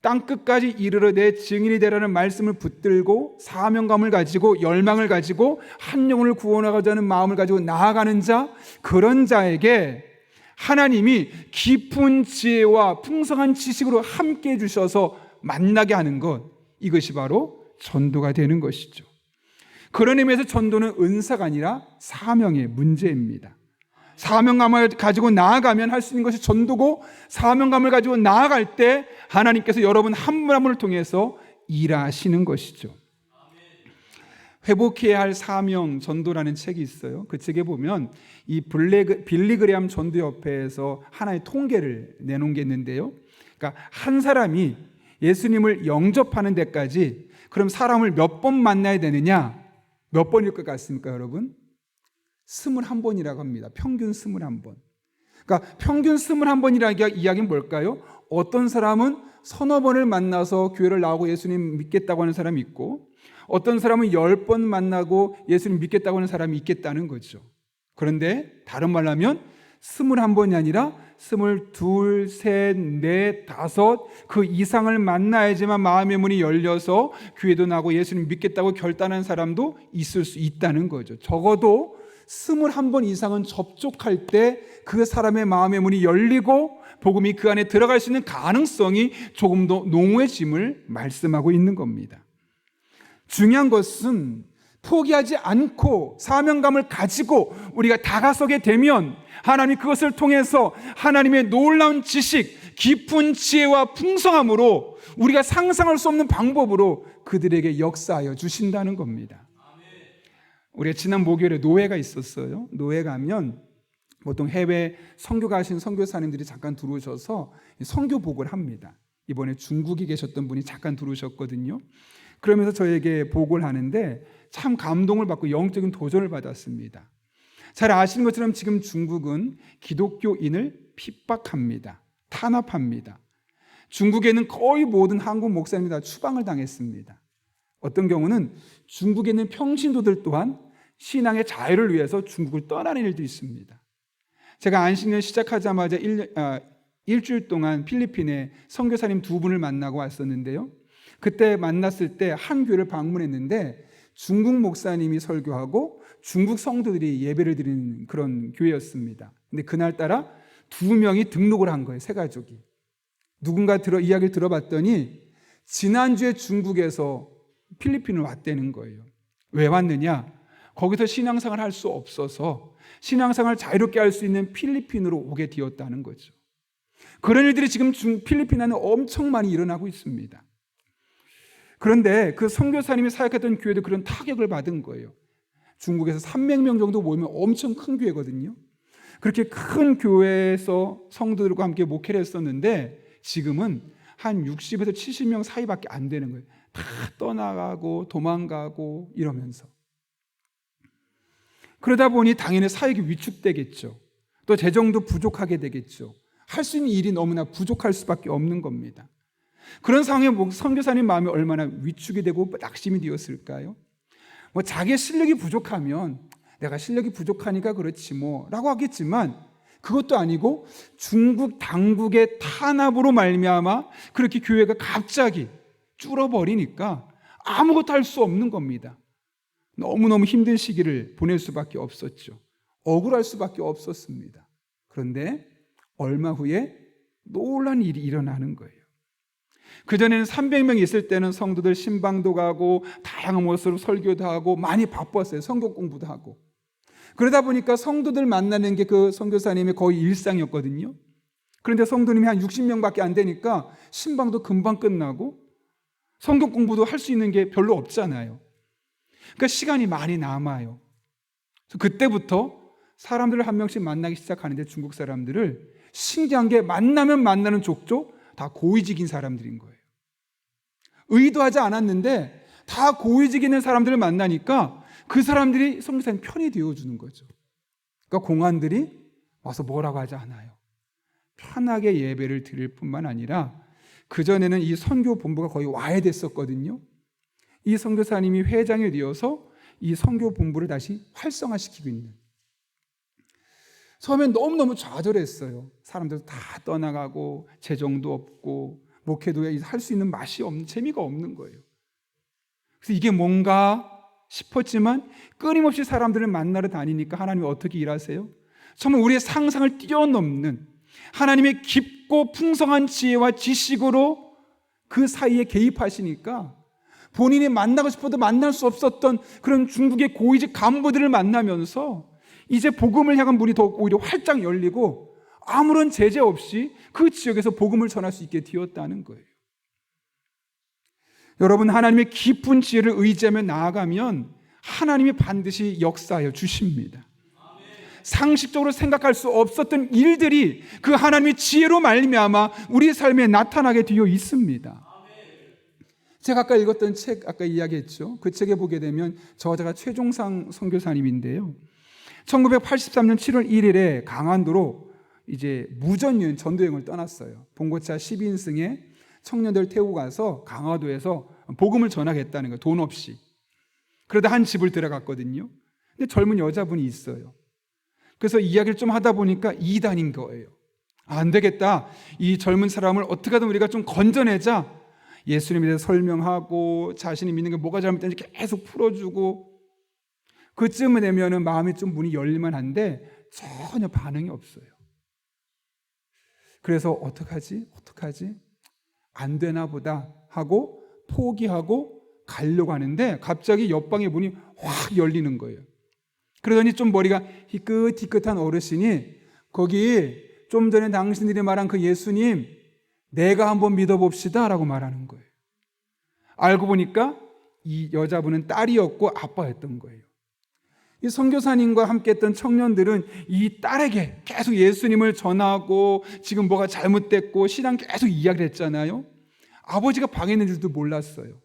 Speaker 5: 땅끝까지 이르러 내 증인이 되라는 말씀을 붙들고 사명감을 가지고 열망을 가지고 한 영혼을 구원하고자 하는 마음을 가지고 나아가는 자, 그런 자에게 하나님이 깊은 지혜와 풍성한 지식으로 함께 해주셔서 만나게 하는 것, 이것이 바로 전도가 되는 것이죠. 그런 의미에서 전도는 은사가 아니라 사명의 문제입니다. 사명감을 가지고 나아가면 할 수 있는 것이 전도고, 사명감을 가지고 나아갈 때 하나님께서 여러분 한 분 한 분을 통해서 일하시는 것이죠. 회복해야 할 사명 전도라는 책이 있어요. 그 책에 보면 이 빌리그레암 전도협회에서 하나의 통계를 내놓은 게 있는데요. 그러니까 한 사람이 예수님을 영접하는 데까지 그럼 사람을 몇 번 만나야 되느냐? 몇 번일 것 같습니까, 여러분? 21번이라고 합니다. 평균 21번. 그러니까 평균 21번이라는 이야기는 뭘까요? 어떤 사람은 서너 번을 만나서 교회를 나오고 예수님 믿겠다고 하는 사람이 있고, 어떤 사람은 10번 만나고 예수님 믿겠다고 하는 사람이 있겠다는 거죠. 그런데 다른 말로 하면 21번이 아니라 22, 3, 4, 5 그 이상을 만나야지만 마음의 문이 열려서 교회도 나고 예수님 믿겠다고 결단한 사람도 있을 수 있다는 거죠. 적어도 21번 이상은 접촉할 때 그 사람의 마음의 문이 열리고 복음이 그 안에 들어갈 수 있는 가능성이 조금 더 농후해짐을 말씀하고 있는 겁니다. 중요한 것은 포기하지 않고 사명감을 가지고 우리가 다가서게 되면 하나님이 그것을 통해서 하나님의 놀라운 지식, 깊은 지혜와 풍성함으로 우리가 상상할 수 없는 방법으로 그들에게 역사하여 주신다는 겁니다. 우리가 지난 목요일에 노회가 있었어요. 노회 가면 보통 해외 선교 가신 선교사님들이 잠깐 들어오셔서 선교복을 합니다. 이번에 중국에 계셨던 분이 잠깐 들어오셨거든요. 그러면서 저에게 복을 하는데 참 감동을 받고 영적인 도전을 받았습니다. 잘 아시는 것처럼 지금 중국은 기독교인을 핍박합니다. 탄압합니다. 중국에는 거의 모든 한국 목사님이 다 추방을 당했습니다. 어떤 경우는 중국에 있는 평신도들 또한 신앙의 자유를 위해서 중국을 떠나는 일도 있습니다. 제가 안식년 시작하자마자 일주일 동안 필리핀에 선교사님 2분을 만나고 왔었는데요. 그때 만났을 때 한 교회를 방문했는데 중국 목사님이 설교하고 중국 성도들이 예배를 드리는 그런 교회였습니다. 근데 그날따라 2명이 등록을 한 거예요. 세 가족이. 누군가 이야기를 들어봤더니 지난주에 중국에서 필리핀을 왔다는 거예요. 왜 왔느냐? 거기서 신앙생활을 할 수 없어서 신앙생활을 자유롭게 할 수 있는 필리핀으로 오게 되었다는 거죠. 그런 일들이 지금 필리핀 안에 엄청 많이 일어나고 있습니다. 그런데 그 선교사님이 사역했던 교회도 그런 타격을 받은 거예요. 중국에서 300명 정도 모이면 엄청 큰 교회거든요. 그렇게 큰 교회에서 성도들과 함께 목회를 했었는데 지금은 한 60에서 70명 사이밖에 안 되는 거예요. 다 떠나가고 도망가고 이러면서. 그러다 보니 당연히 사역이 위축되겠죠. 또 재정도 부족하게 되겠죠. 할 수 있는 일이 너무나 부족할 수밖에 없는 겁니다. 그런 상황에 선교사님 마음이 얼마나 위축이 되고 낙심이 되었을까요? 자기의 실력이 부족하면 내가 실력이 부족하니까 그렇지 라고 하겠지만 그것도 아니고 중국 당국의 탄압으로 말미암아 그렇게 교회가 갑자기 줄어버리니까 아무것도 할 수 없는 겁니다. 너무너무 힘든 시기를 보낼 수밖에 없었죠. 억울할 수밖에 없었습니다. 그런데 얼마 후에 놀라운 일이 일어나는 거예요. 그전에는 300명이 있을 때는 성도들 신방도 가고 다양한 모습으로 설교도 하고 많이 바빴어요. 성경 공부도 하고. 그러다 보니까 성도들 만나는 게 그 선교사님의 거의 일상이었거든요. 그런데 성도님이 한 60명밖에 안 되니까 신방도 금방 끝나고 성경 공부도 할 수 있는 게 별로 없잖아요. 그러니까 시간이 많이 남아요. 그때부터 사람들을 한 명씩 만나기 시작하는데 중국 사람들을 신기한 게 만나면 만나는 족족 다 고위직인 사람들인 거예요. 의도하지 않았는데 다 고위직 있는 사람들을 만나니까 그 사람들이 선교사님 편이 되어주는 거죠. 그러니까 공안들이 와서 뭐라고 하지 않아요. 편하게 예배를 드릴 뿐만 아니라 그전에는 이 선교 본부가 거의 와야 됐었거든요. 이 선교사님이 회장이 되어서 이 선교 본부를 다시 활성화시키고 있는. 처음엔 너무너무 좌절했어요. 사람들 다 떠나가고 재정도 없고 목회도에 할 수 있는 맛이 없는, 재미가 없는 거예요. 그래서 이게 뭔가 싶었지만 끊임없이 사람들을 만나러 다니니까 하나님이 어떻게 일하세요? 정말 우리의 상상을 뛰어넘는 하나님의 깊고 풍성한 지혜와 지식으로 그 사이에 개입하시니까 본인이 만나고 싶어도 만날 수 없었던 그런 중국의 고위직 간부들을 만나면서 이제 복음을 향한 문이 더 오히려 활짝 열리고 아무런 제재 없이 그 지역에서 복음을 전할 수 있게 되었다는 거예요. 여러분, 하나님의 깊은 지혜를 의지하며 나아가면 하나님이 반드시 역사하여 주십니다. 상식적으로 생각할 수 없었던 일들이 그 하나님의 지혜로 말미암아 우리 삶에 나타나게 되어 있습니다. 제가 아까 읽었던 책, 아까 이야기했죠. 그 책에 보게 되면 저자가 최종상 선교사님인데요. 1983년 7월 1일에 강원도로 이제 무전여행 전도여행을 떠났어요. 봉고차 12인승에 청년들 태우고 가서 강화도에서 복음을 전하겠다는 거예요. 돈 없이. 그러다 한 집을 들어갔거든요. 근데 젊은 여자분이 있어요. 그래서 이야기를 좀 하다 보니까 이단인 거예요. 안 되겠다. 이 젊은 사람을 어떻게든 우리가 좀 건져내자. 예수님에 대해서 설명하고 자신이 믿는 게 뭐가 잘못된지 계속 풀어주고 그쯤에 되면은 마음이 좀 문이 열릴만 한데 전혀 반응이 없어요. 그래서 어떡하지? 안 되나 보다 하고 포기하고 가려고 하는데 갑자기 옆방의 문이 확 열리는 거예요. 그러더니 좀 머리가 희끗희끗한 어르신이 거기 좀 전에 당신들이 말한 그 예수님 내가 한번 믿어봅시다 라고 말하는 거예요. 알고 보니까 이 여자분은 딸이었고 아빠였던 거예요. 이 선교사님과 함께 했던 청년들은 이 딸에게 계속 예수님을 전하고 지금 뭐가 잘못됐고 신앙 계속 이야기를 했잖아요. 아버지가 방에 있는 줄도 몰랐어요.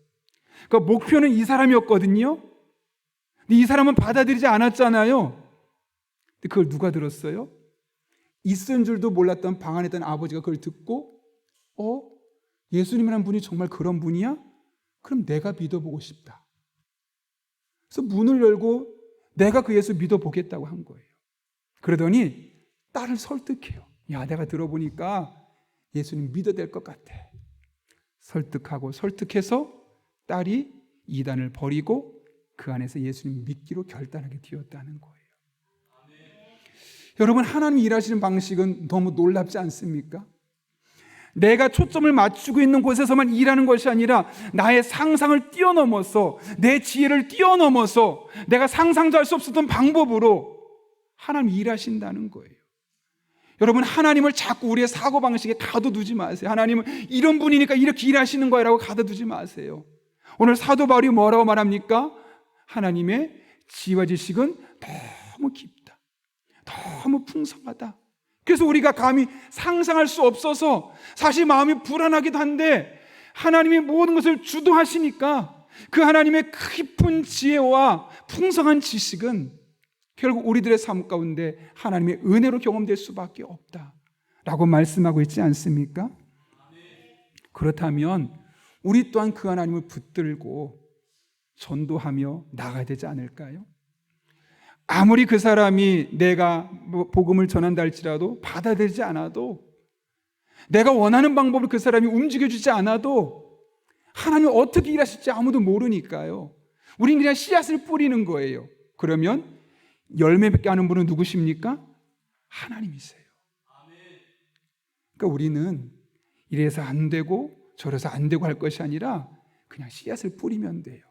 Speaker 5: 그러니까 목표는 이 사람이었거든요. 근데 이 사람은 받아들이지 않았잖아요. 근데 그걸 누가 들었어요? 있은 줄도 몰랐던 방 안에 있던 아버지가 그걸 듣고 예수님이라는 분이 정말 그런 분이야? 그럼 내가 믿어보고 싶다. 그래서 문을 열고 내가 그 예수 믿어보겠다고 한 거예요. 그러더니 딸을 설득해요. 야, 내가 들어보니까 예수님 믿어야 될 것 같아. 설득해서 딸이 이단을 버리고 그 안에서 예수님 믿기로 결단하게 되었다는 거예요. 여러분, 하나님이 일하시는 방식은 너무 놀랍지 않습니까? 내가 초점을 맞추고 있는 곳에서만 일하는 것이 아니라 나의 상상을 뛰어넘어서 내 지혜를 뛰어넘어서 내가 상상도 할 수 없었던 방법으로 하나님이 일하신다는 거예요. 여러분, 하나님을 자꾸 우리의 사고방식에 가둬두지 마세요. 하나님은 이런 분이니까 이렇게 일하시는 거라고 가둬두지 마세요. 오늘 사도 바울이 뭐라고 말합니까? 하나님의 지혜와 지식은 너무 깊다. 너무 풍성하다. 그래서 우리가 감히 상상할 수 없어서 사실 마음이 불안하기도 한데 하나님이 모든 것을 주도하시니까 그 하나님의 깊은 지혜와 풍성한 지식은 결국 우리들의 삶 가운데 하나님의 은혜로 경험될 수밖에 없다라고 말씀하고 있지 않습니까? 그렇다면 우리 또한 그 하나님을 붙들고 전도하며 나가야 되지 않을까요? 아무리 그 사람이 내가 복음을 전한다 할지라도 받아들이지 않아도 내가 원하는 방법을 그 사람이 움직여주지 않아도 하나님이 어떻게 일하실지 아무도 모르니까요. 우리는 그냥 씨앗을 뿌리는 거예요. 그러면 열매 맺게 하는 분은 누구십니까? 하나님이세요. 그러니까 우리는 이래서 안 되고 저래서 안 되고 할 것이 아니라 그냥 씨앗을 뿌리면 돼요.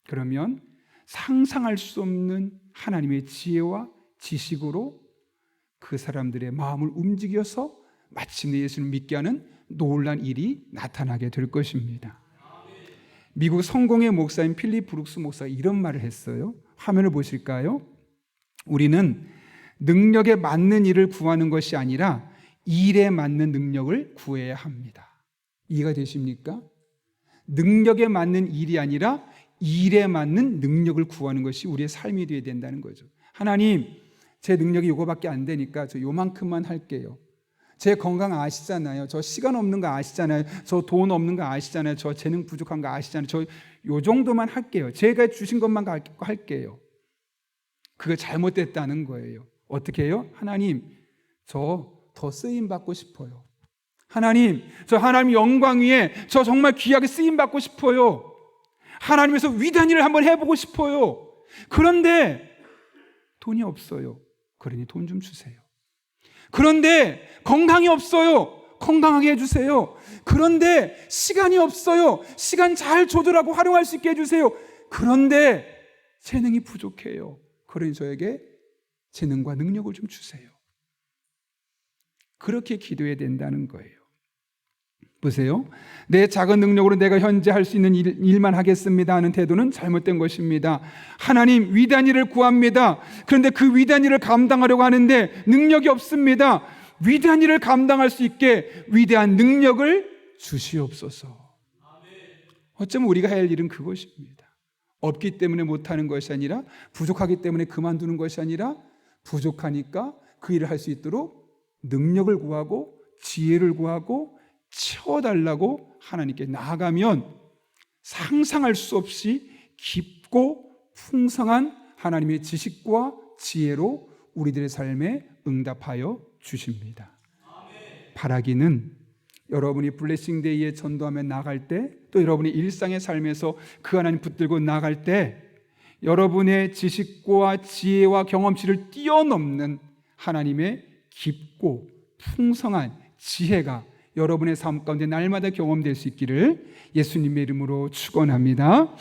Speaker 5: 그러면 상상할 수 없는 하나님의 지혜와 지식으로 그 사람들의 마음을 움직여서 마침내 예수를 믿게 하는 놀라운 일이 나타나게 될 것입니다. 미국 성공의 목사인 필립 브룩스 목사가 이런 말을 했어요. 화면을 보실까요? 우리는 능력에 맞는 일을 구하는 것이 아니라 일에 맞는 능력을 구해야 합니다. 이해가 되십니까? 능력에 맞는 일이 아니라 일에 맞는 능력을 구하는 것이 우리의 삶이 되어야 된다는 거죠. 하나님, 제 능력이 이거밖에 안 되니까 저 요만큼만 할게요. 제 건강 아시잖아요. 저 시간 없는 거 아시잖아요. 저 돈 없는 거 아시잖아요. 저 재능 부족한 거 아시잖아요. 저 요 정도만 할게요. 제가 주신 것만 할게요. 그거 잘못됐다는 거예요. 어떻게 해요? 하나님, 저 더 쓰임 받고 싶어요. 하나님, 저 하나님 영광 위에 저 정말 귀하게 쓰임 받고 싶어요. 하나님에서 위대한 일을 한번 해보고 싶어요. 그런데 돈이 없어요. 그러니 돈 좀 주세요. 그런데 건강이 없어요. 건강하게 해주세요. 그런데 시간이 없어요. 시간 잘 조절하고 활용할 수 있게 해주세요. 그런데 재능이 부족해요. 그러니 저에게 재능과 능력을 좀 주세요. 그렇게 기도해야 된다는 거예요. 보세요. 내 작은 능력으로 내가 현재 할 수 있는 일만 하겠습니다 하는 태도는 잘못된 것입니다. 하나님, 위대한 일을 구합니다. 그런데 그 위대한 일을 감당하려고 하는데 능력이 없습니다. 위대한 일을 감당할 수 있게 위대한 능력을 주시옵소서. 어쩌면 우리가 해야 할 일은 그것입니다. 없기 때문에 못하는 것이 아니라, 부족하기 때문에 그만두는 것이 아니라, 부족하니까 그 일을 할 수 있도록 능력을 구하고 지혜를 구하고 채워달라고 하나님께 나아가면 상상할 수 없이 깊고 풍성한 하나님의 지식과 지혜로 우리들의 삶에 응답하여 주십니다. 바라기는 여러분이 블레싱데이에 전도하며 나갈 때, 또 여러분이 일상의 삶에서 그 하나님 붙들고 나갈 때 여러분의 지식과 지혜와 경험치를 뛰어넘는 하나님의 깊고 풍성한 지혜가 여러분의 삶 가운데 날마다 경험될 수 있기를 예수님의 이름으로 축원합니다.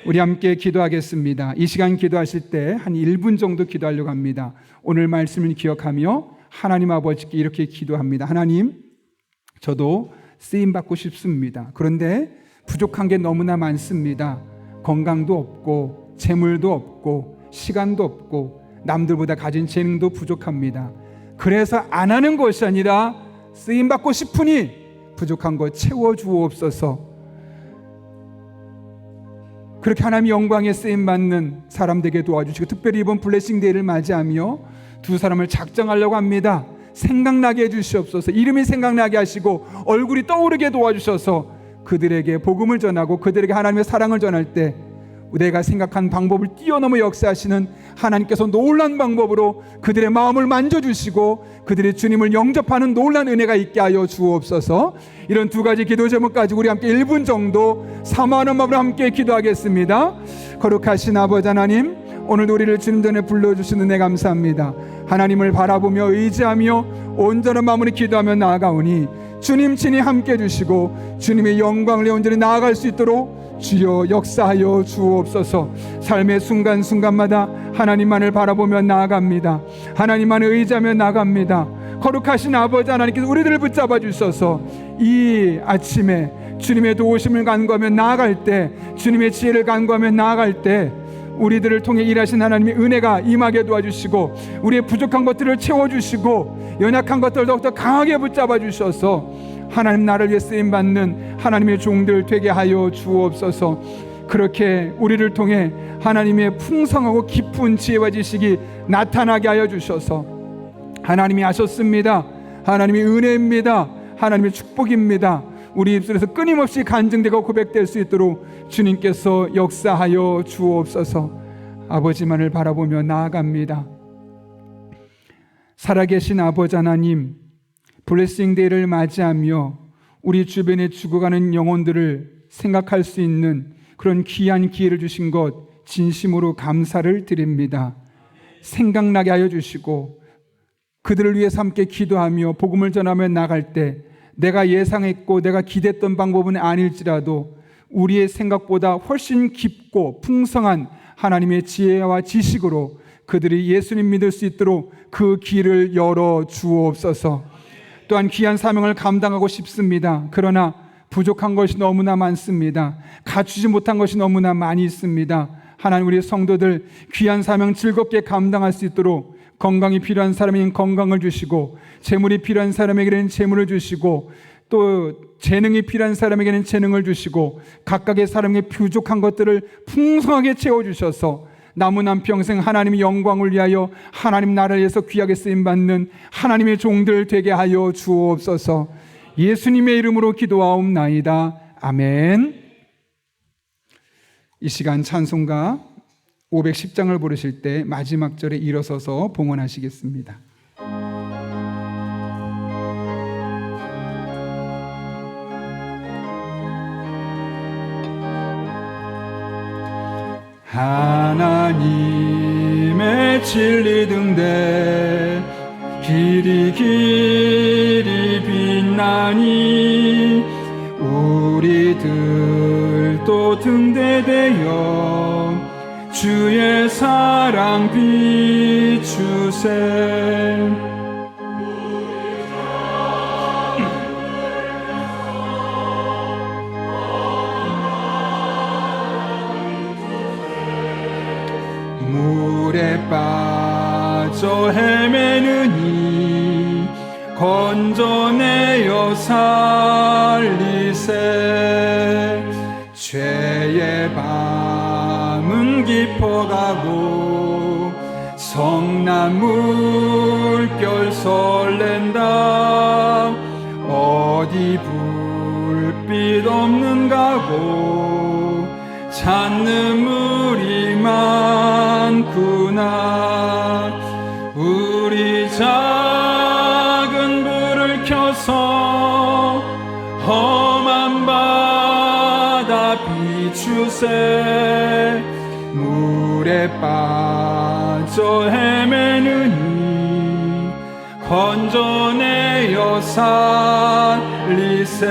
Speaker 5: 우리 함께 기도하겠습니다. 이 시간 기도하실 때 한 1분 정도 기도하려고 합니다. 오늘 말씀을 기억하며 하나님 아버지께 이렇게 기도합니다. 하나님, 저도 쓰임받고 싶습니다. 그런데 부족한 게 너무나 많습니다. 건강도 없고 재물도 없고 시간도 없고 남들보다 가진 재능도 부족합니다. 그래서 안 하는 것이 아니라 쓰임받고 싶으니 부족한 것 채워주옵소서. 그렇게 하나님의 영광에 쓰임받는 사람 되게 도와주시고, 특별히 이번 블레싱데이를 맞이하며 두 사람을 작정하려고 합니다. 생각나게 해주시옵소서. 이름이 생각나게 하시고 얼굴이 떠오르게 도와주셔서 그들에게 복음을 전하고 그들에게 하나님의 사랑을 전할 때 내가 생각한 방법을 뛰어넘어 역사하시는 하나님께서 놀란 방법으로 그들의 마음을 만져주시고 그들의 주님을 영접하는 놀란 은혜가 있게 하여 주옵소서. 이런 두 가지 기도 제목 가지고 우리 함께 1분 정도 사모하는 마음으로 함께 기도하겠습니다. 거룩하신 아버지 하나님, 오늘도 우리를 주님 전에 불러주시는 은혜 감사합니다. 하나님을 바라보며 의지하며 온전한 마음으로 기도하며 나아가오니 주님 친히 함께 해주시고 주님의 영광을 온전히 나아갈 수 있도록 주여 역사하여 주옵소서. 삶의 순간순간마다 하나님만을 바라보며 나아갑니다. 하나님만을 의지하며 나아갑니다. 거룩하신 아버지 하나님께서 우리들을 붙잡아 주셔서 이 아침에 주님의 도우심을 간구하며 나아갈 때, 주님의 지혜를 간구하며 나아갈 때 우리들을 통해 일하신 하나님의 은혜가 임하게 도와주시고 우리의 부족한 것들을 채워주시고 연약한 것들을 더욱더 강하게 붙잡아 주셔서 하나님 나를 위해 쓰임받는 하나님의 종들 되게 하여 주옵소서. 그렇게 우리를 통해 하나님의 풍성하고 깊은 지혜와 지식이 나타나게 하여 주셔서 하나님이 하셨습니다. 하나님의 은혜입니다. 하나님의 축복입니다. 우리 입술에서 끊임없이 간증되고 고백될 수 있도록 주님께서 역사하여 주옵소서. 아버지만을 바라보며 나아갑니다. 살아계신 아버지 하나님, 블레싱데이를 맞이하며 우리 주변에 죽어가는 영혼들을 생각할 수 있는 그런 귀한 기회를 주신 것 진심으로 감사를 드립니다. 생각나게 하여 주시고 그들을 위해서 함께 기도하며 복음을 전하며 나갈 때 내가 예상했고 내가 기대했던 방법은 아닐지라도 우리의 생각보다 훨씬 깊고 풍성한 하나님의 지혜와 지식으로 그들이 예수님 믿을 수 있도록 그 길을 열어 주옵소서. 또한 귀한 사명을 감당하고 싶습니다. 그러나 부족한 것이 너무나 많습니다. 갖추지 못한 것이 너무나 많이 있습니다. 하나님, 우리 성도들 귀한 사명 즐겁게 감당할 수 있도록 건강이 필요한 사람에게는 건강을 주시고 재물이 필요한 사람에게는 재물을 주시고 또 재능이 필요한 사람에게는 재능을 주시고 각각의 사람에게 부족한 것들을 풍성하게 채워주셔서 남은 한 평생 하나님의 영광을 위하여 하나님 나라를 위해서 귀하게 쓰임받는 하나님의 종들 되게 하여 주옵소서. 예수님의 이름으로 기도하옵나이다. 아멘. 이 시간 찬송가 510장을 부르실 때 마지막 절에 일어서서 봉헌하시겠습니다. 하나님의 진리 등대 길이 빛나니 우리들도 등대되어 주의 사랑 비추세. 물에 빠져 헤매느니 건져내어 살리세. 죄의 밤은 깊어가고 성난 물결 설렌다. 어디 불빛 없는가고 찾는 물이 많구나. 우리 작은 불을 켜서 험한 바다 비추세. 물에 빠져 헤매느니 건져내어 살리세.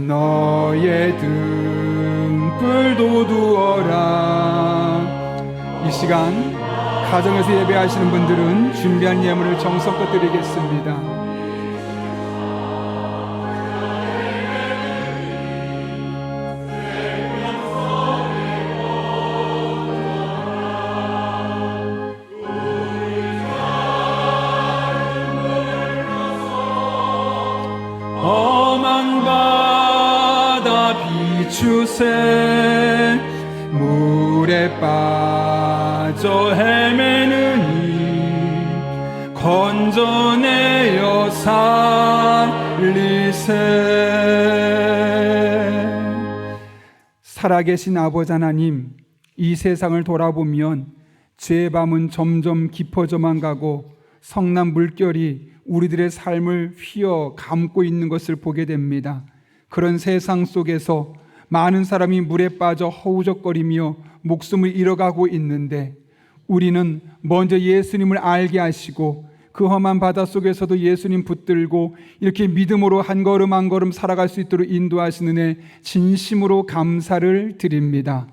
Speaker 5: 너의 등불도 두어라. 이 시간 가정에서 예배하시는 분들은 준비한 예물을 정성껏 드리겠습니다. 험한 바다 비추세. 물에 빠져 헤매느니 건져내어 살리세. 살아계신 아버지 하나님, 이 세상을 돌아보면 죄의 밤은 점점 깊어져만 가고 성난 물결이 우리들의 삶을 휘어 감고 있는 것을 보게 됩니다. 그런 세상 속에서 많은 사람이 물에 빠져 허우적거리며 목숨을 잃어가고 있는데 우리는 먼저 예수님을 알게 하시고 그 험한 바다 속에서도 예수님 붙들고 이렇게 믿음으로 한 걸음 한 걸음 살아갈 수 있도록 인도하시는 애 진심으로 감사를 드립니다.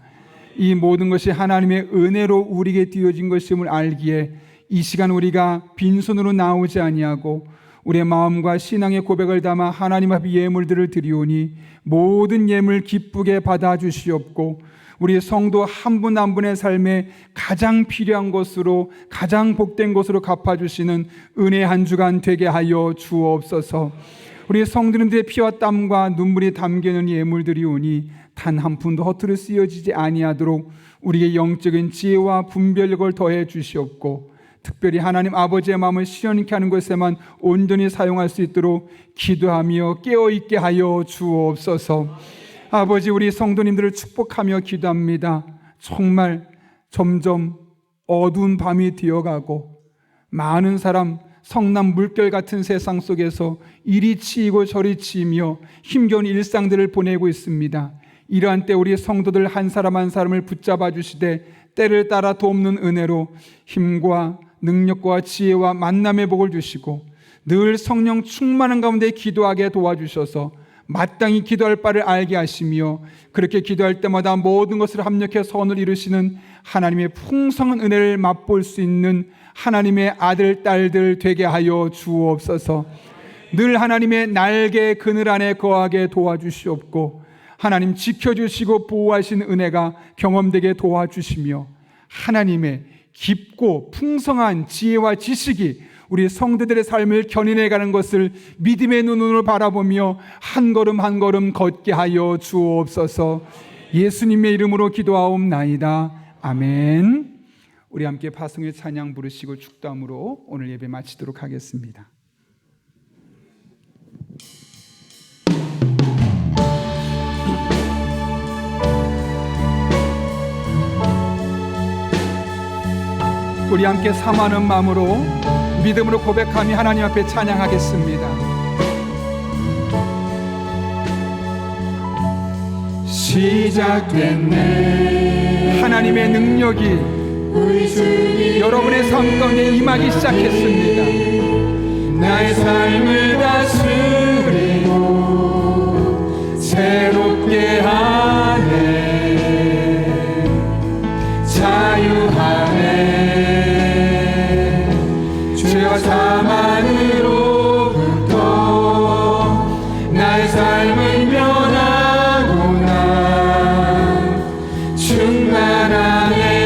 Speaker 5: 이 모든 것이 하나님의 은혜로 우리에게 뒤어진 것임을 알기에 이 시간 우리가 빈손으로 나오지 아니하고 우리의 마음과 신앙의 고백을 담아 하나님 앞에 예물들을 드리오니 모든 예물 기쁘게 받아주시옵고 우리 성도 한 분 한 분의 삶에 가장 필요한 것으로 가장 복된 것으로 갚아주시는 은혜 한 주간 되게 하여 주옵소서. 우리 성도님들의 피와 땀과 눈물이 담겨있는 예물들이오니 단 한 푼도 허투루 쓰여지지 아니하도록 우리의 영적인 지혜와 분별력을 더해 주시옵고 특별히 하나님 아버지의 마음을 시원케 하는 것에만 온전히 사용할 수 있도록 기도하며 깨어있게 하여 주옵소서. 아버지, 우리 성도님들을 축복하며 기도합니다. 정말 점점 어두운 밤이 되어가고 많은 사람 성난 물결 같은 세상 속에서 이리 치이고 저리 치이며 힘겨운 일상들을 보내고 있습니다. 이러한 때 우리 성도들 한 사람 한 사람을 붙잡아 주시되 때를 따라 돕는 은혜로 힘과 능력과 지혜와 만남의 복을 주시고 늘 성령 충만한 가운데 기도하게 도와주셔서 마땅히 기도할 바를 알게 하시며 그렇게 기도할 때마다 모든 것을 합력해 선을 이루시는 하나님의 풍성한 은혜를 맛볼 수 있는 하나님의 아들 딸들 되게 하여 주옵소서. 늘 하나님의 날개 그늘 안에 거하게 도와주시옵고 하나님 지켜주시고 보호하시는 은혜가 경험되게 도와주시며 하나님의 깊고 풍성한 지혜와 지식이 우리 성도들의 삶을 견인해가는 것을 믿음의 눈으로 바라보며 한 걸음 한 걸음 걷게 하여 주옵소서. 예수님의 이름으로 기도하옵나이다. 아멘. 우리 함께 파송의 찬양 부르시고 축도함으로 오늘 예배 마치도록 하겠습니다. 우리 함께 사모하는 마음으로 믿음으로 고백하며 하나님 앞에 찬양하겠습니다.
Speaker 2: 시작됐네.
Speaker 5: 하나님의 능력이
Speaker 2: 우리 주님
Speaker 5: 여러분의 삶 가운데 임하기 시작했습니다.
Speaker 2: 나의 삶을 다스리고 새롭게 하네. 자유하네. 죄와 사망으로부터 나의 삶은 변하고 난 충만하네.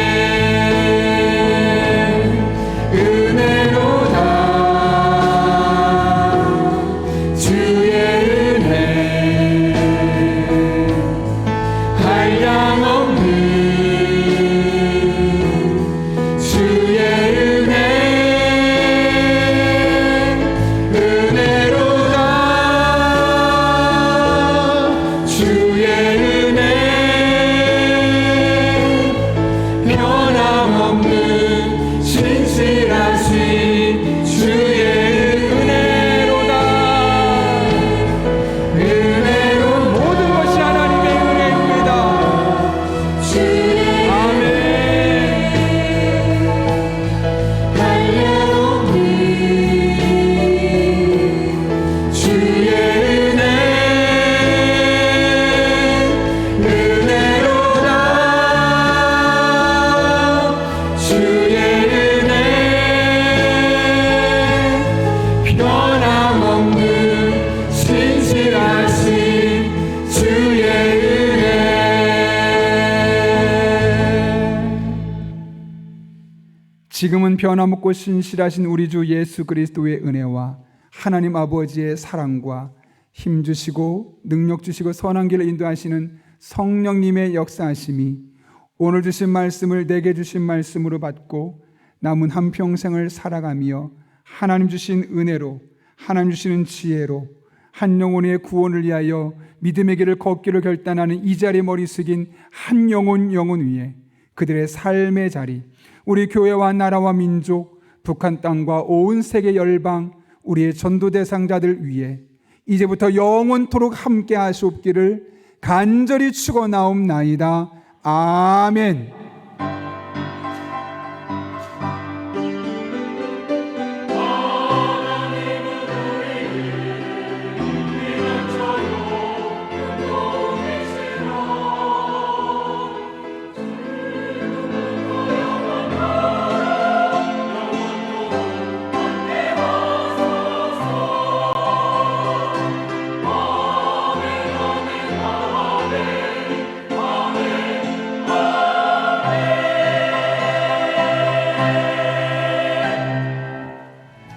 Speaker 5: 지금은 변함없고 신실하신 우리 주 예수 그리스도의 은혜와 하나님 아버지의 사랑과 힘주시고 능력주시고 선한 길을 인도하시는 성령님의 역사하심이 오늘 주신 말씀을 내게 주신 말씀으로 받고 남은 한평생을 살아가며 하나님 주신 은혜로, 하나님 주시는 지혜로 한 영혼의 구원을 위하여 믿음의 길을 걷기로 결단하는 이 자리에 머리 숙인 한 영혼 위에 그들의 삶의 자리, 우리 교회와 나라와 민족, 북한 땅과 온 세계 열방, 우리의 전도 대상자들 위해 이제부터 영원토록 함께 하시옵기를 간절히 축원하옵나이다. 아멘.